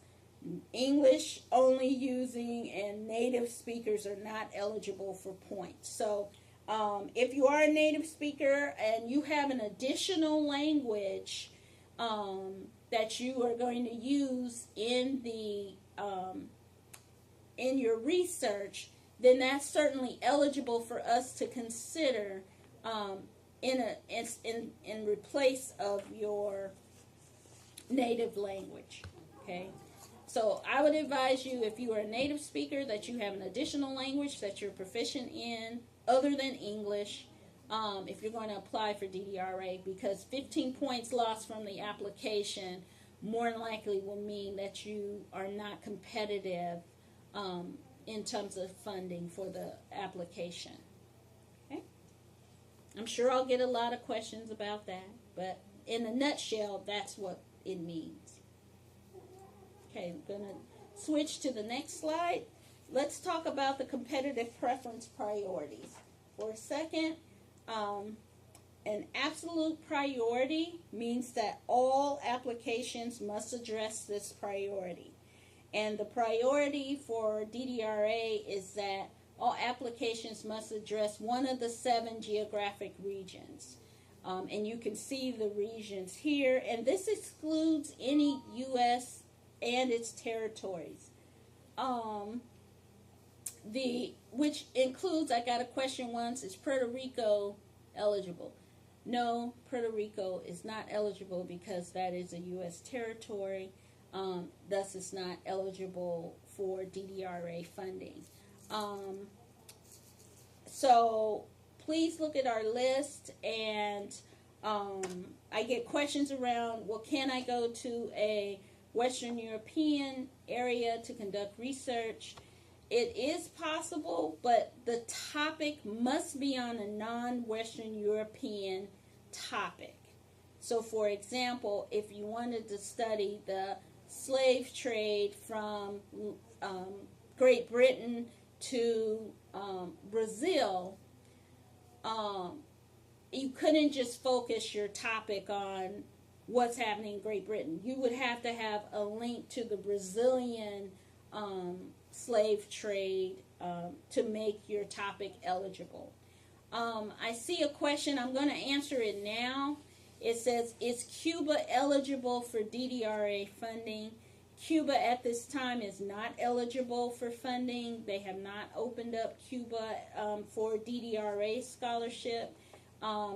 English only using and native speakers are not eligible for points. So if you are a native speaker and you have an additional language that you are going to use in the in your research, then that's certainly eligible for us to consider in replace of your native language. Okay, so I would advise you, if you are a native speaker, that you have an additional language that you're proficient in other than English, if you're going to apply for DDRA, because 15 points lost from the application more than likely will mean that you are not competitive in terms of funding for the application. Okay, I'm sure I'll get a lot of questions about that, but in a nutshell, that's what it means. Okay, I'm going to switch to the next slide. Let's talk about the competitive preference priorities. For a second, an absolute priority means that all applications must address this priority. And the priority for DDRA is that all applications must address one of the 7 geographic regions. And you can see the regions here, and this excludes any U.S. and its territories. Which includes, I got a question once, is Puerto Rico eligible? No, Puerto Rico is not eligible because that is a U.S. territory. Thus, it's not eligible for DDRA funding. So please look at our list, and I get questions around, well, can I go to a Western European area to conduct research? It is possible, but the topic must be on a non-Western European topic. So, for example, if you wanted to study the slave trade from Great Britain to Brazil, you couldn't just focus your topic on what's happening in Great Britain. You would have to have a link to the Brazilian slave trade to make your topic eligible. I see a question. I'm going to answer it now. It says, is Cuba eligible for DDRA funding? Cuba at this time is not eligible for funding. They have not opened up Cuba for DDRA scholarship.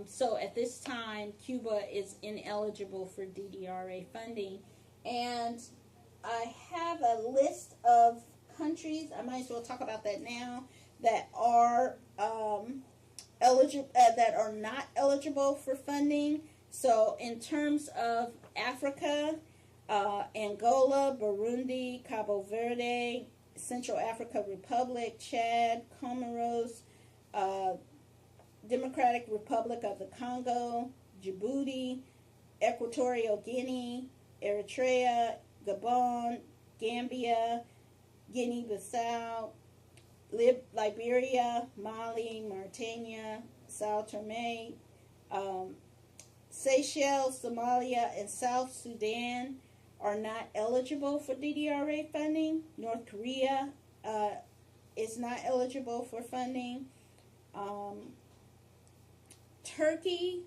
So at this time, Cuba is ineligible for DDRA funding. And I have a list of countries, I might as well talk about that now, that are that are not eligible for funding. So in terms of Africa, Angola, Burundi, Cabo Verde, Central Africa Republic, Chad, Comoros, Democratic Republic of the Congo, Djibouti, Equatorial Guinea, Eritrea, Gabon, Gambia, Guinea-Bissau, Liberia, Mali, Mauritania, Sao Tome, Seychelles, Somalia, and South Sudan are not eligible for DDRA funding. North Korea is not eligible for funding. Turkey,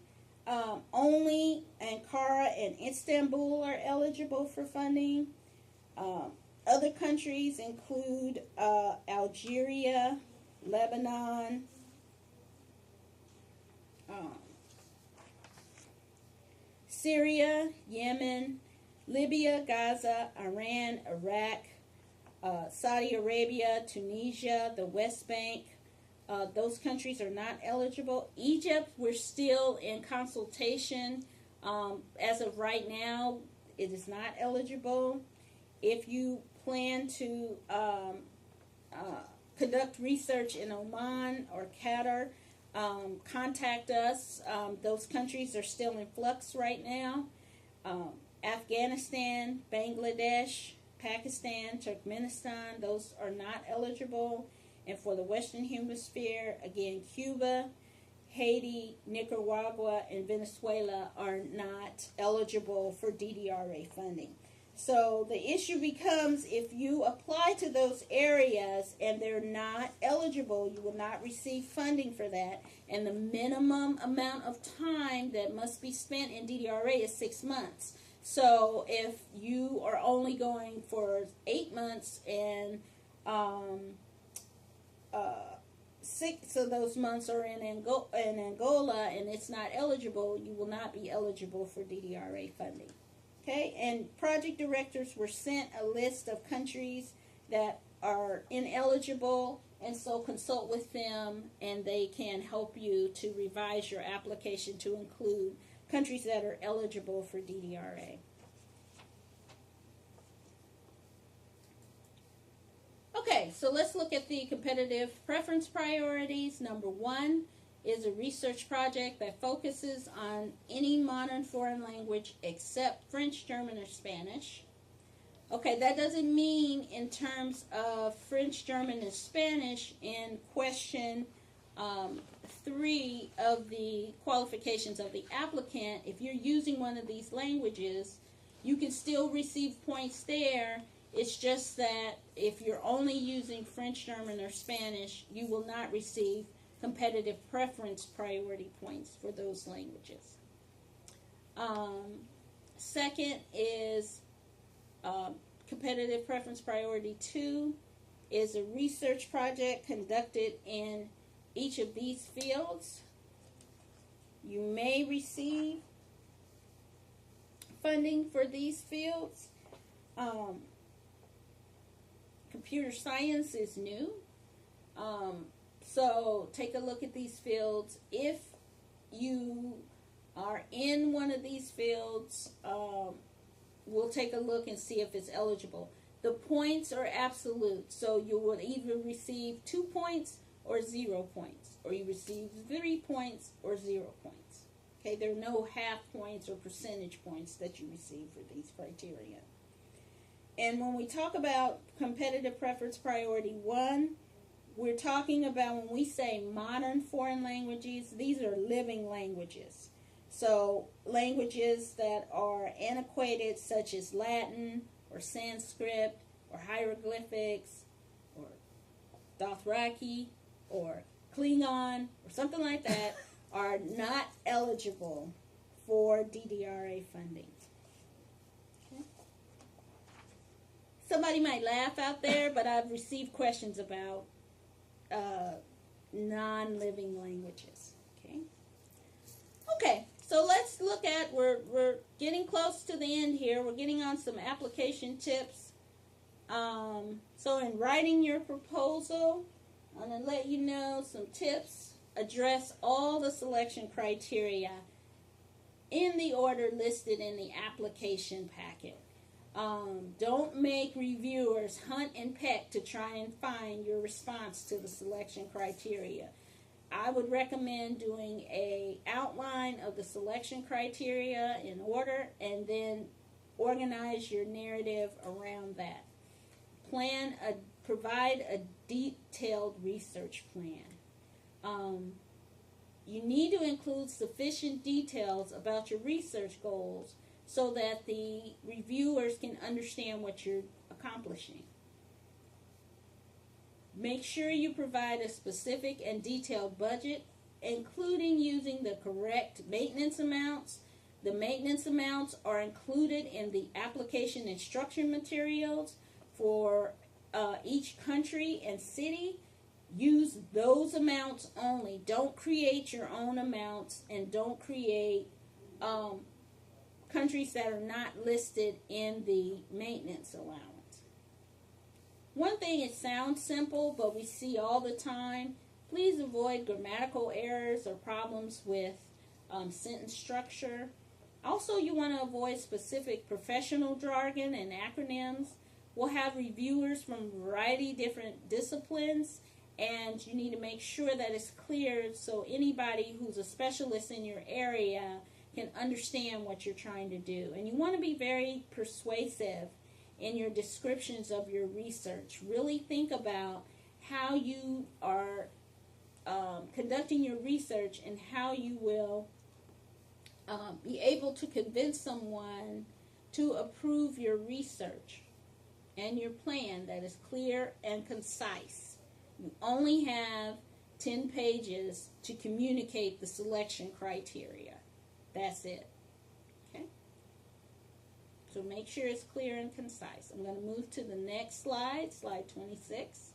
only Ankara and Istanbul are eligible for funding. Other countries include Algeria, Lebanon, Syria, Yemen, Libya, Gaza, Iran, Iraq, Saudi Arabia, Tunisia, the West Bank. Those countries are not eligible. Egypt, we're still in consultation. As of right now, it is not eligible. If you plan to conduct research in Oman or Qatar, contact us. Those countries are still in flux right now. Afghanistan, Bangladesh, Pakistan, Turkmenistan, those are not eligible. And for the Western Hemisphere, again, Cuba, Haiti, Nicaragua, and Venezuela are not eligible for DDRA funding. So the issue becomes, if you apply to those areas and they're not eligible, you will not receive funding for that. And the minimum amount of time that must be spent in DDRA is 6 months. So if you are only going for 8 months and 6 6 of those months are in Angola and it's not eligible, you will not be eligible for DDRA funding. Okay, and project directors were sent a list of countries that are ineligible, and so consult with them and they can help you to revise your application to include countries that are eligible for DDRA. Okay, so let's look at the competitive preference priorities. Number 1 is a research project that focuses on any modern foreign language except French, German, or Spanish. Okay, that doesn't mean in terms of French, German, and Spanish in question 3 of the qualifications of the applicant. If you're using one of these languages, you can still receive points there. It's just that if you're only using French, German, or Spanish, you will not receive competitive preference priority points for those languages. Second is competitive preference priority 2 is a research project conducted in each of these fields. You may receive funding for these fields. Computer science is new. So take a look at these fields. If you are in one of these fields, we'll take a look and see if it's eligible. The points are absolute, so you will either receive 2 points or 0 points, or you receive 3 points or 0 points. Okay, there are no half points or percentage points that you receive for these criteria. And when we talk about competitive preference priority 1, we're talking about when we say modern foreign languages, these are living languages. So languages that are antiquated, such as Latin or Sanskrit or hieroglyphics or Dothraki or Klingon or something like that, are not eligible for DDRA funding. Okay. Somebody might laugh out there, but I've received questions about non-living languages. Okay, so let's look at, we're getting close to the end here. We're getting on some application tips. So in writing your proposal, I'm going to let you know some tips. Address all the selection criteria in the order listed in the application packet. Don't make reviewers hunt and peck to try and find your response to the selection criteria. I would recommend doing an outline of the selection criteria in order and then organize your narrative around that. Provide a detailed research plan. You need to include sufficient details about your research goals so that the reviewers can understand what you're accomplishing. Make sure you provide a specific and detailed budget, including using the correct maintenance amounts. The maintenance amounts are included in the application instruction materials for each country and city. Use those amounts only. Don't create your own amounts, and don't create countries that are not listed in the maintenance allowance. One thing, it sounds simple, but we see all the time. Please avoid grammatical errors or problems with sentence structure. Also, you want to avoid specific professional jargon and acronyms. We'll have reviewers from a variety of different disciplines, and you need to make sure that it's clear so anybody who's a specialist in your area can understand what you're trying to do. And you want to be very persuasive in your descriptions of your research. Really think about how you are conducting your research and how you will be able to convince someone to approve your research and your plan that is clear and concise. You only have 10 pages to communicate the selection criteria. That's it. Okay? So make sure it's clear and concise. I'm going to move to the next slide, slide 26.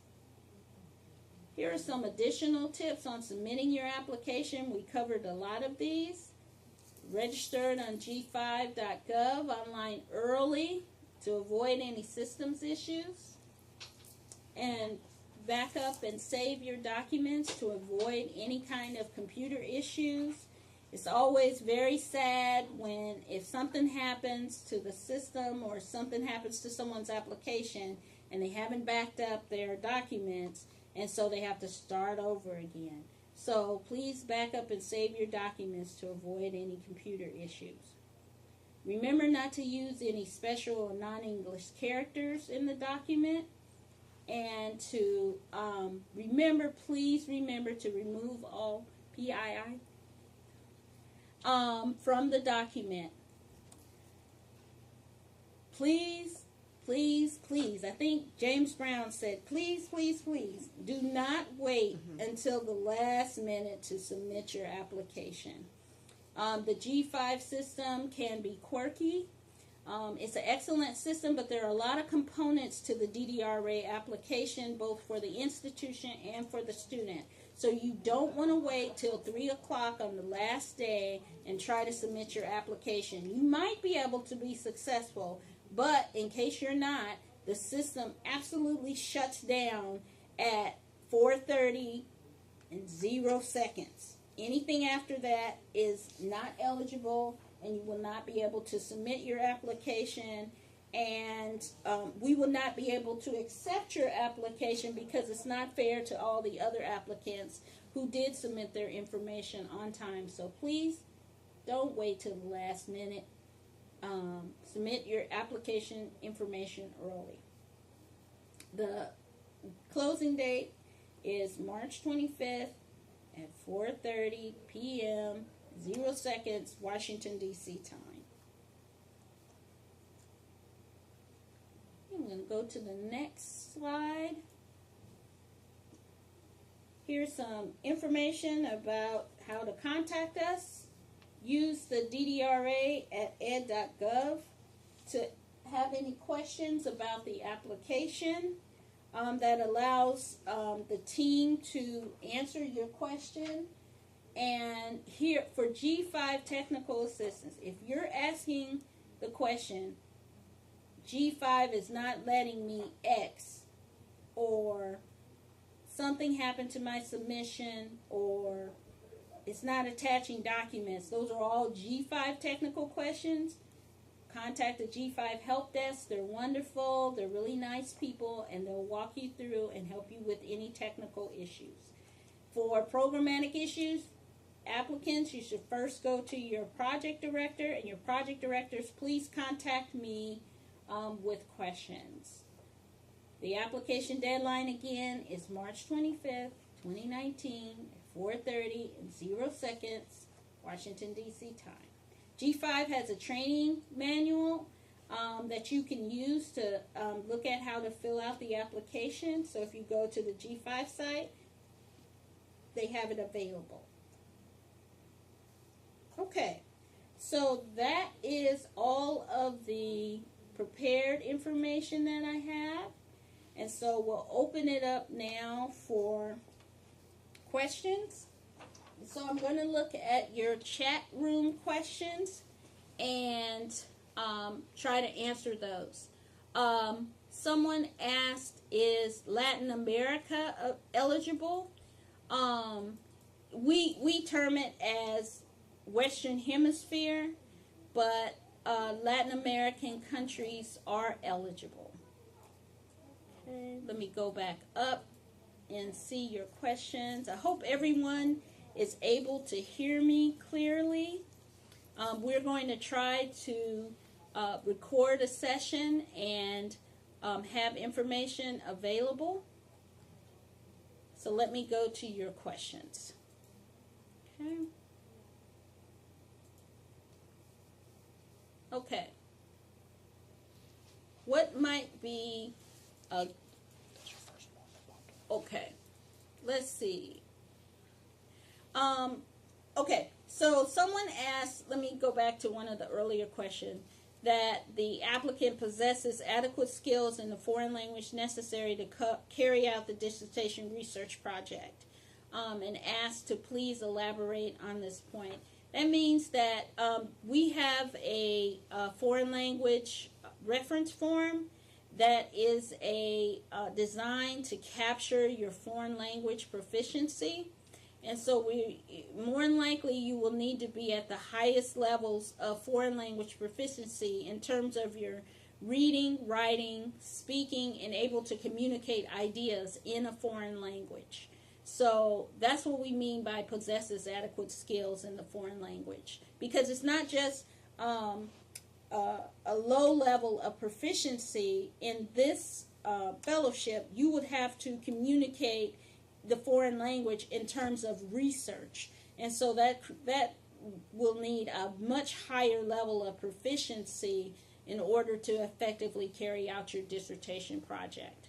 Here are some additional tips on submitting your application. We covered a lot of these. Registered on g5.gov online early to avoid any systems issues. And back up and save your documents to avoid any kind of computer issues. It's always very sad when if something happens to the system or something happens to someone's application and they haven't backed up their documents, and so they have to start over again. So please back up and save your documents to avoid any computer issues. Remember not to use any special or non-English characters in the document. And to please remember to remove all PII from the document. Please, please, please. I think James Brown said, please, please, please, do not wait until the last minute to submit your application. The G5 system can be quirky. It's an excellent system, but there are a lot of components to the DDRA application, both for the institution and for the student. So you don't want to wait till 3 o'clock on the last day and try to submit your application. You might be able to be successful, but in case you're not, the system absolutely shuts down at 4:30 and 0 seconds. Anything after that is not eligible, and you will not be able to submit your application, and we will not be able to accept your application because it's not fair to all the other applicants who did submit their information on time. So please don't wait till the last minute. Submit your application information early. The closing date is March 25th at 4:30 p.m., 0 seconds, Washington, D.C. time. I'm going to go to the next slide. Here's some information about how to contact us. Use the DDRA at ed.gov to have any questions about the application. That allows the team to answer your question. And here, for G5 technical assistance, if you're asking the question, G5 is not letting me X, or something happened to my submission, or it's not attaching documents, those are all G5 technical questions. Contact the G5 help desk. They're wonderful. They're really nice people, and they'll walk you through and help you with any technical issues. For programmatic issues, applicants, you should first go to your project director, and your project directors, please contact me with questions. The application deadline again is March 25th, 2019 at 4:30 and 0 seconds, Washington, D.C. time. G5 has a training manual that you can use to look at how to fill out the application. So if you go to the G5 site, they have it available. Okay, so that is all of the prepared information that I have. And so we'll open it up now for questions. So I'm going to look at your chat room questions and try to answer those. Someone asked, is Latin America eligible? We term it as Western Hemisphere, but Latin American countries are eligible. Okay, let me go back up and see your questions. I hope everyone is able to hear me clearly. We're going to try to record a session and have information available. So let me go to your questions. Okay. Okay. What might be a... Okay. Let's see. Okay, so someone asked, let me go back to one of the earlier questions. that the applicant possesses adequate skills in the foreign language necessary to carry out the dissertation research project, and asked to please elaborate on this point. That means that we have a foreign language reference form that is designed to capture your foreign language proficiency. And so more than likely you will need to be at the highest levels of foreign language proficiency in terms of your reading, writing, speaking, and able to communicate ideas in a foreign language. So that's what we mean by possesses adequate skills in the foreign language. Because it's not just a low level of proficiency in this fellowship. You would have to communicate the foreign language in terms of research, and so that will need a much higher level of proficiency in order to effectively carry out your dissertation project.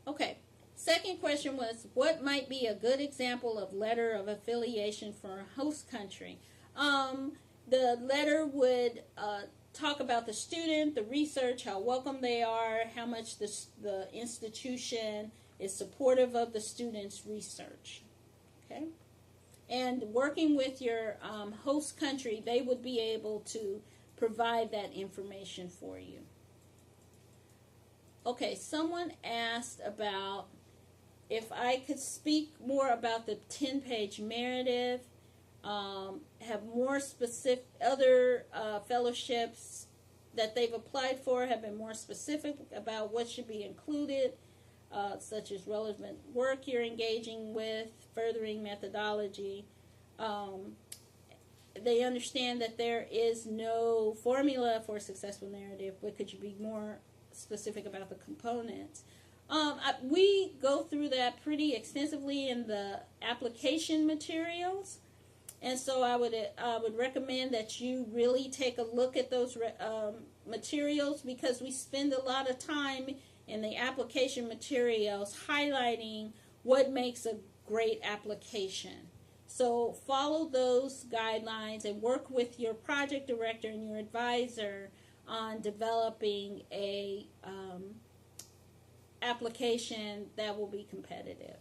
Okay, second question was, what might be a good example of letter of affiliation for a host country? The letter would talk about the student, the research, how welcome they are, how much the institution is supportive of the student's research. Okay? And working with your host country, they would be able to provide that information for you. Okay, someone asked about if I could speak more about the 10-page narrative. Have more specific, other fellowships that they've applied for have been more specific about what should be included, such as relevant work you're engaging with, furthering methodology. They understand that there is no formula for a successful narrative, but could you be more specific about the components? We go through that pretty extensively in the application materials. And so I would recommend that you really take a look at those materials, because we spend a lot of time in the application materials highlighting what makes a great application. So follow those guidelines and work with your project director and your advisor on developing a application that will be competitive.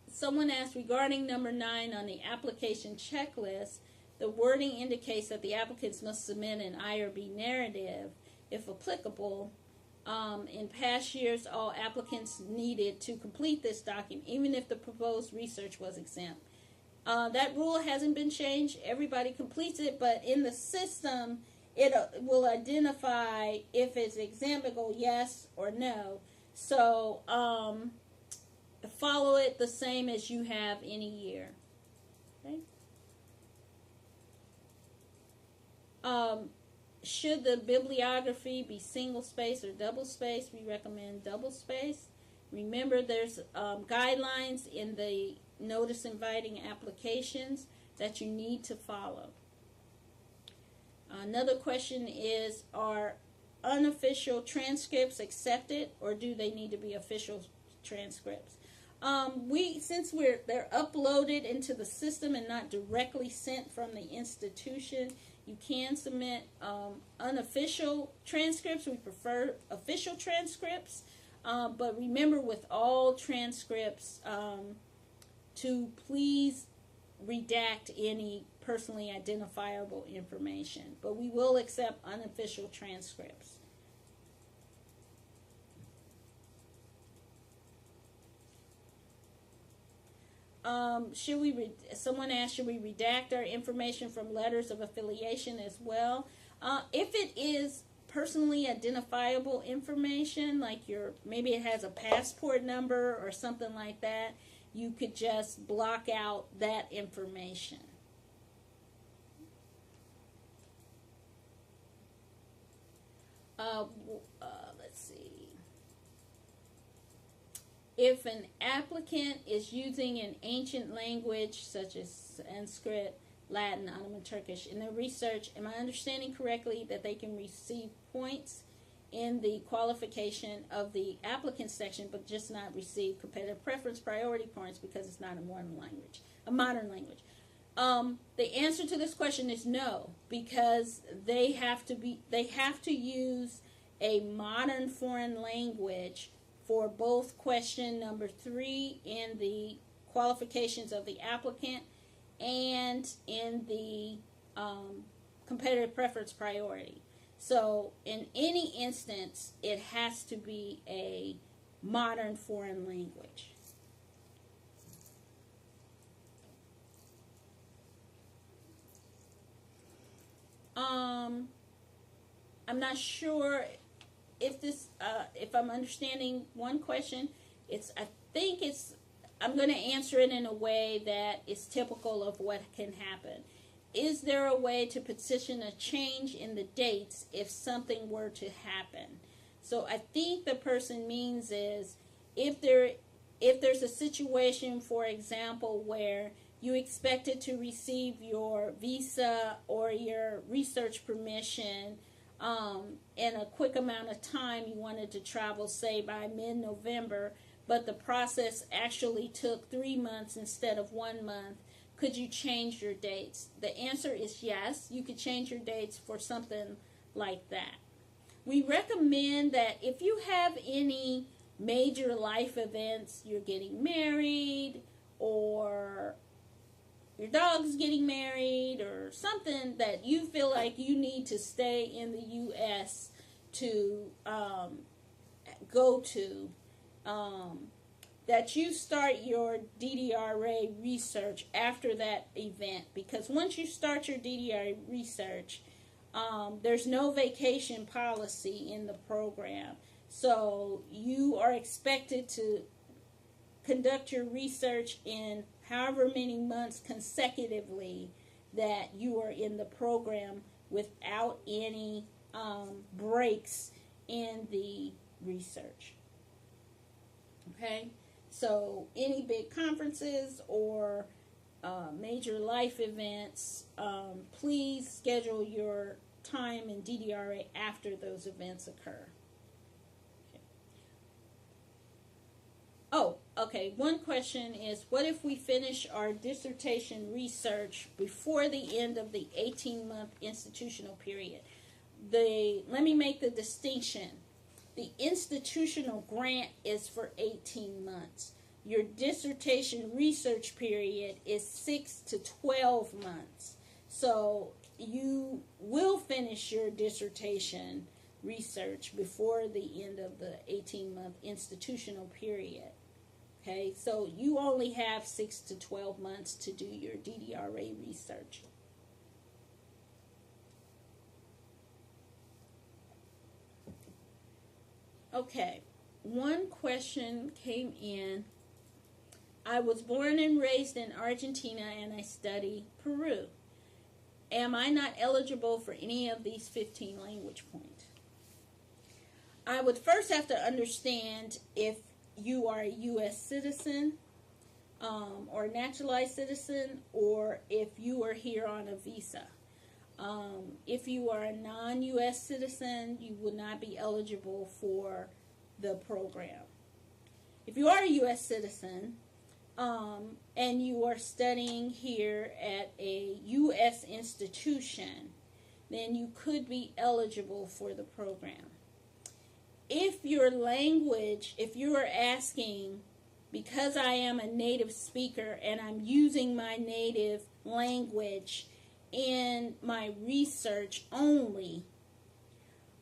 Someone asked regarding number 9 on the application checklist, the wording indicates that the applicants must submit an IRB narrative, if applicable. In past years, all applicants needed to complete this document, even if the proposed research was exempt. That rule hasn't been changed. Everybody completes it, but in the system, it will identify if it's exempt, it go yes or no. So follow it the same as you have any year. Okay. Should the bibliography be single space or double space? We recommend double space. Remember, there's guidelines in the notice inviting applications that you need to follow. Another question is, are unofficial transcripts accepted, or do they need to be official transcripts? Since they're uploaded into the system and not directly sent from the institution, you can submit unofficial transcripts. We prefer official transcripts, but remember with all transcripts to please redact any personally identifiable information, but we will accept unofficial transcripts. Someone asked, should we redact our information from letters of affiliation as well? If it is personally identifiable information, like maybe it has a passport number or something like that, you could just block out that information. Let's see. If an applicant is using an ancient language such as Sanskrit, Latin, Ottoman Turkish in their research, am I understanding correctly that they can receive points in the qualification of the applicant section, but just not receive competitive preference priority points because it's not a modern language. The answer to this question is no, because they have to use a modern foreign language for both question number 3 in the qualifications of the applicant and in the competitive preference priority. So in any instance, it has to be a modern foreign language. I'm not sure if this, if I'm understanding one question. I'm going to answer it in a way that is typical of what can happen. Is there a way to petition a change in the dates if something were to happen? So I think the person means is if there's a situation, for example, where you expected to receive your visa or your research permission in a quick amount of time, you wanted to travel, say, by mid-November, but the process actually took 3 months instead of 1 month. Could you change your dates? The answer is yes, you could change your dates for something like that. We recommend that if you have any major life events, you're getting married, or your dog's getting married, or something that you feel like you need to stay in the U.S. to go to, that you start your DDRA research after that event. Because once you start your DDRA research, there's no vacation policy in the program. So you are expected to conduct your research in however many months consecutively that you are in the program without any breaks in the research. Okay? So any big conferences or major life events, please schedule your time in DDRA after those events occur. Oh, okay. One question is, what if we finish our dissertation research before the end of the 18-month institutional period? Let me make the distinction. The institutional grant is for 18 months. Your dissertation research period is 6 to 12 months. So you will finish your dissertation research before the end of the 18-month institutional period. Okay, so you only have 6 to 12 months to do your DDRA research. Okay, one question came in. I was born and raised in Argentina and I study Peru. Am I not eligible for any of these 15 language points? I would first have to understand if you are a U.S. citizen or naturalized citizen, or if you are here on a visa. If you are a non-U.S. citizen, you will not be eligible for the program. If you are a U.S. citizen and you are studying here at a U.S. institution, then you could be eligible for the program. If your language, if you are asking, because I am a native speaker and I'm using my native language in my research only,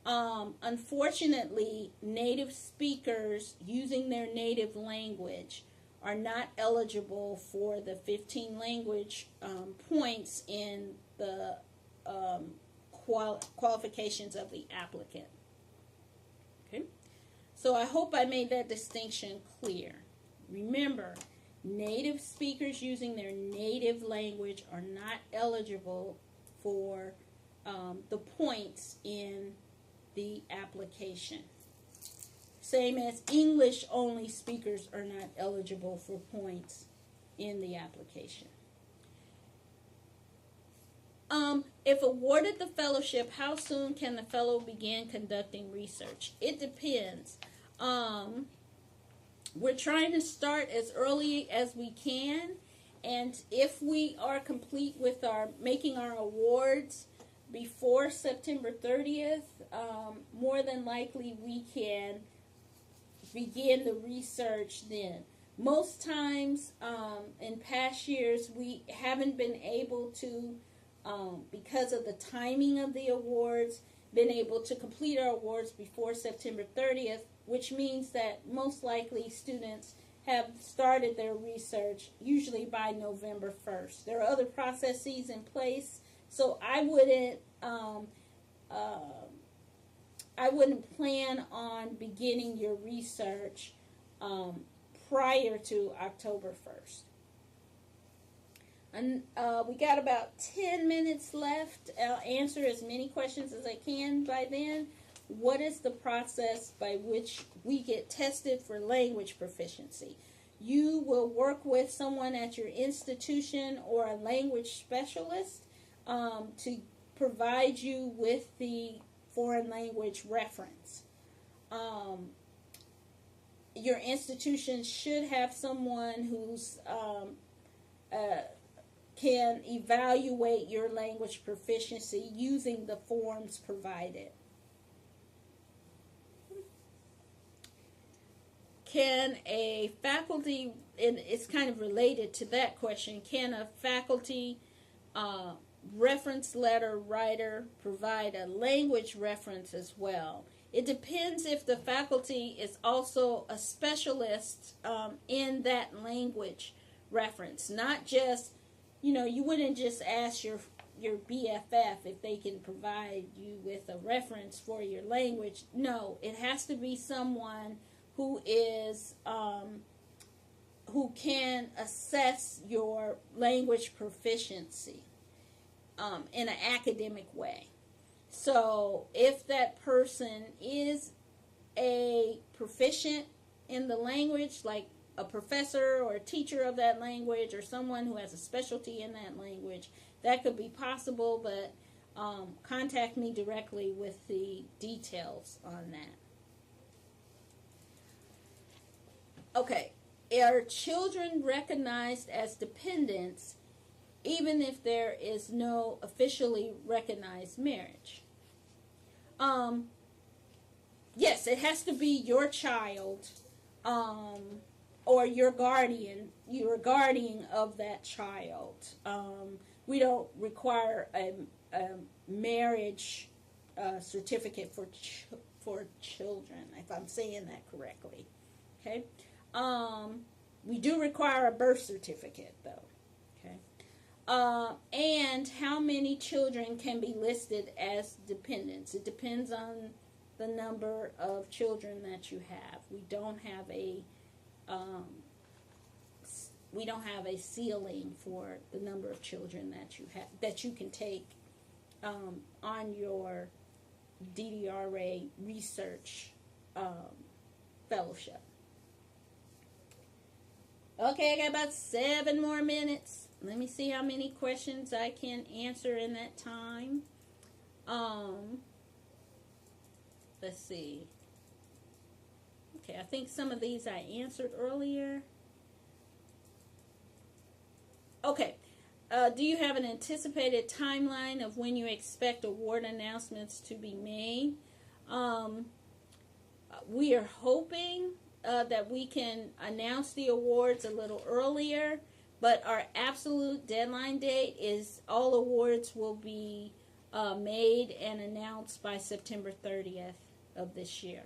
unfortunately, native speakers using their native language are not eligible for the 15 language points in the qualifications of the applicant. Okay, so I hope I made that distinction clear. Remember, native speakers using their native language are not eligible for the points in the application. Same as English-only speakers are not eligible for points in the application. If awarded the fellowship, how soon can the fellow begin conducting research? It depends. We're trying to start as early as we can, and if we are complete with making our awards before September 30th, more than likely we can begin the research then. Most times in past years we haven't been able to, because of the timing of the awards, been able to complete our awards before September 30th, which means that most likely students have started their research usually by November 1st. There are other processes in place, so I wouldn't plan on beginning your research prior to October 1st. And we got about 10 minutes left. I'll answer as many questions as I can by then. What is the process by which we get tested for language proficiency? You will work with someone at your institution or a language specialist to provide you with the foreign language reference. Your institution should have someone who's can evaluate your language proficiency using the forms provided. Can a faculty, and it's kind of related to that question, can a faculty reference letter writer provide a language reference as well? It depends if the faculty is also a specialist in that language reference. Not just, you wouldn't just ask your BFF if they can provide you with a reference for your language. No, it has to be someone who is who can assess your language proficiency in an academic way. So if that person is a proficient in the language, like a professor or a teacher of that language, or someone who has a specialty in that language, that could be possible, but contact me directly with the details on that. Okay, are children recognized as dependents even if there is no officially recognized marriage? Yes, it has to be your child or your guardian. You're a guardian of that child. We don't require a marriage certificate for children, if I'm saying that correctly. Okay. We do require a birth certificate, though. Okay. And how many children can be listed as dependents? It depends on the number of children that you have. We don't have a ceiling for the number of children that you have, that you can take on your DDRA research fellowship. Okay, I got about 7 more minutes. Let me see how many questions I can answer in that time. Let's see. Okay, I think some of these I answered earlier. Okay, do you have an anticipated timeline of when you expect award announcements to be made? We are hoping that we can announce the awards a little earlier, but our absolute deadline date is all awards will be made and announced by September 30th of this year.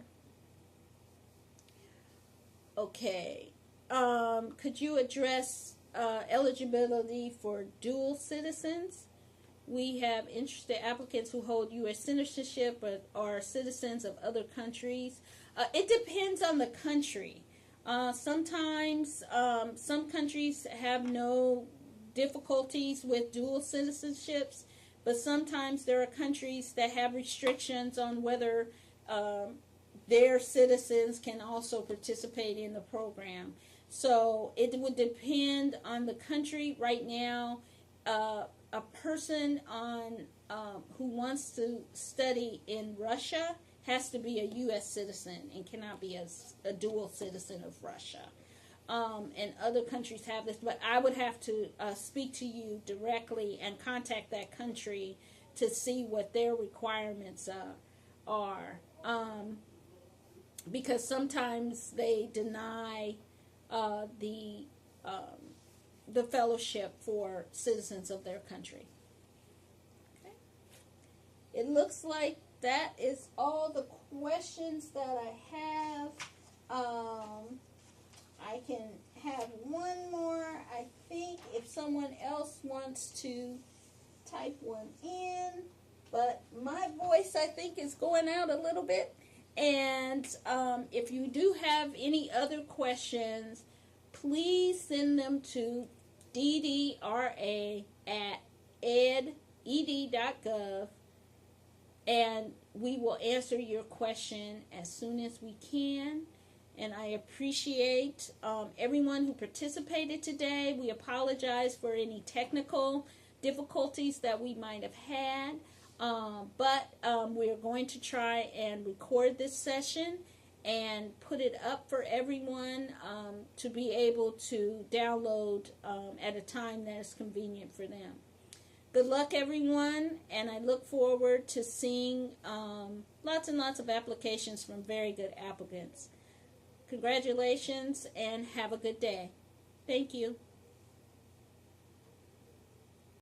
Okay, could you address eligibility for dual citizens? We have interested applicants who hold U.S. citizenship but are citizens of other countries. It depends on the country. Sometimes some countries have no difficulties with dual citizenships, but sometimes there are countries that have restrictions on whether their citizens can also participate in the program. So it would depend on the country. Right now, a person who wants to study in Russia has to be a U.S. citizen and cannot be a dual citizen of Russia. And other countries have this, but I would have to speak to you directly and contact that country to see what their requirements are. Because sometimes they deny the fellowship for citizens of their country. Okay. It looks like that is all the questions that I have. I can have one more, I think, if someone else wants to type one in. But my voice, I think, is going out a little bit. And if you do have any other questions, please send them to ddra@ed.gov, and we will answer your question as soon as we can. And I appreciate everyone who participated today. We apologize for any technical difficulties that we might have had. But we're going to try and record this session and put it up for everyone to be able to download at a time that is convenient for them. Good luck, everyone, and I look forward to seeing lots and lots of applications from very good applicants. Congratulations, and have a good day. Thank you.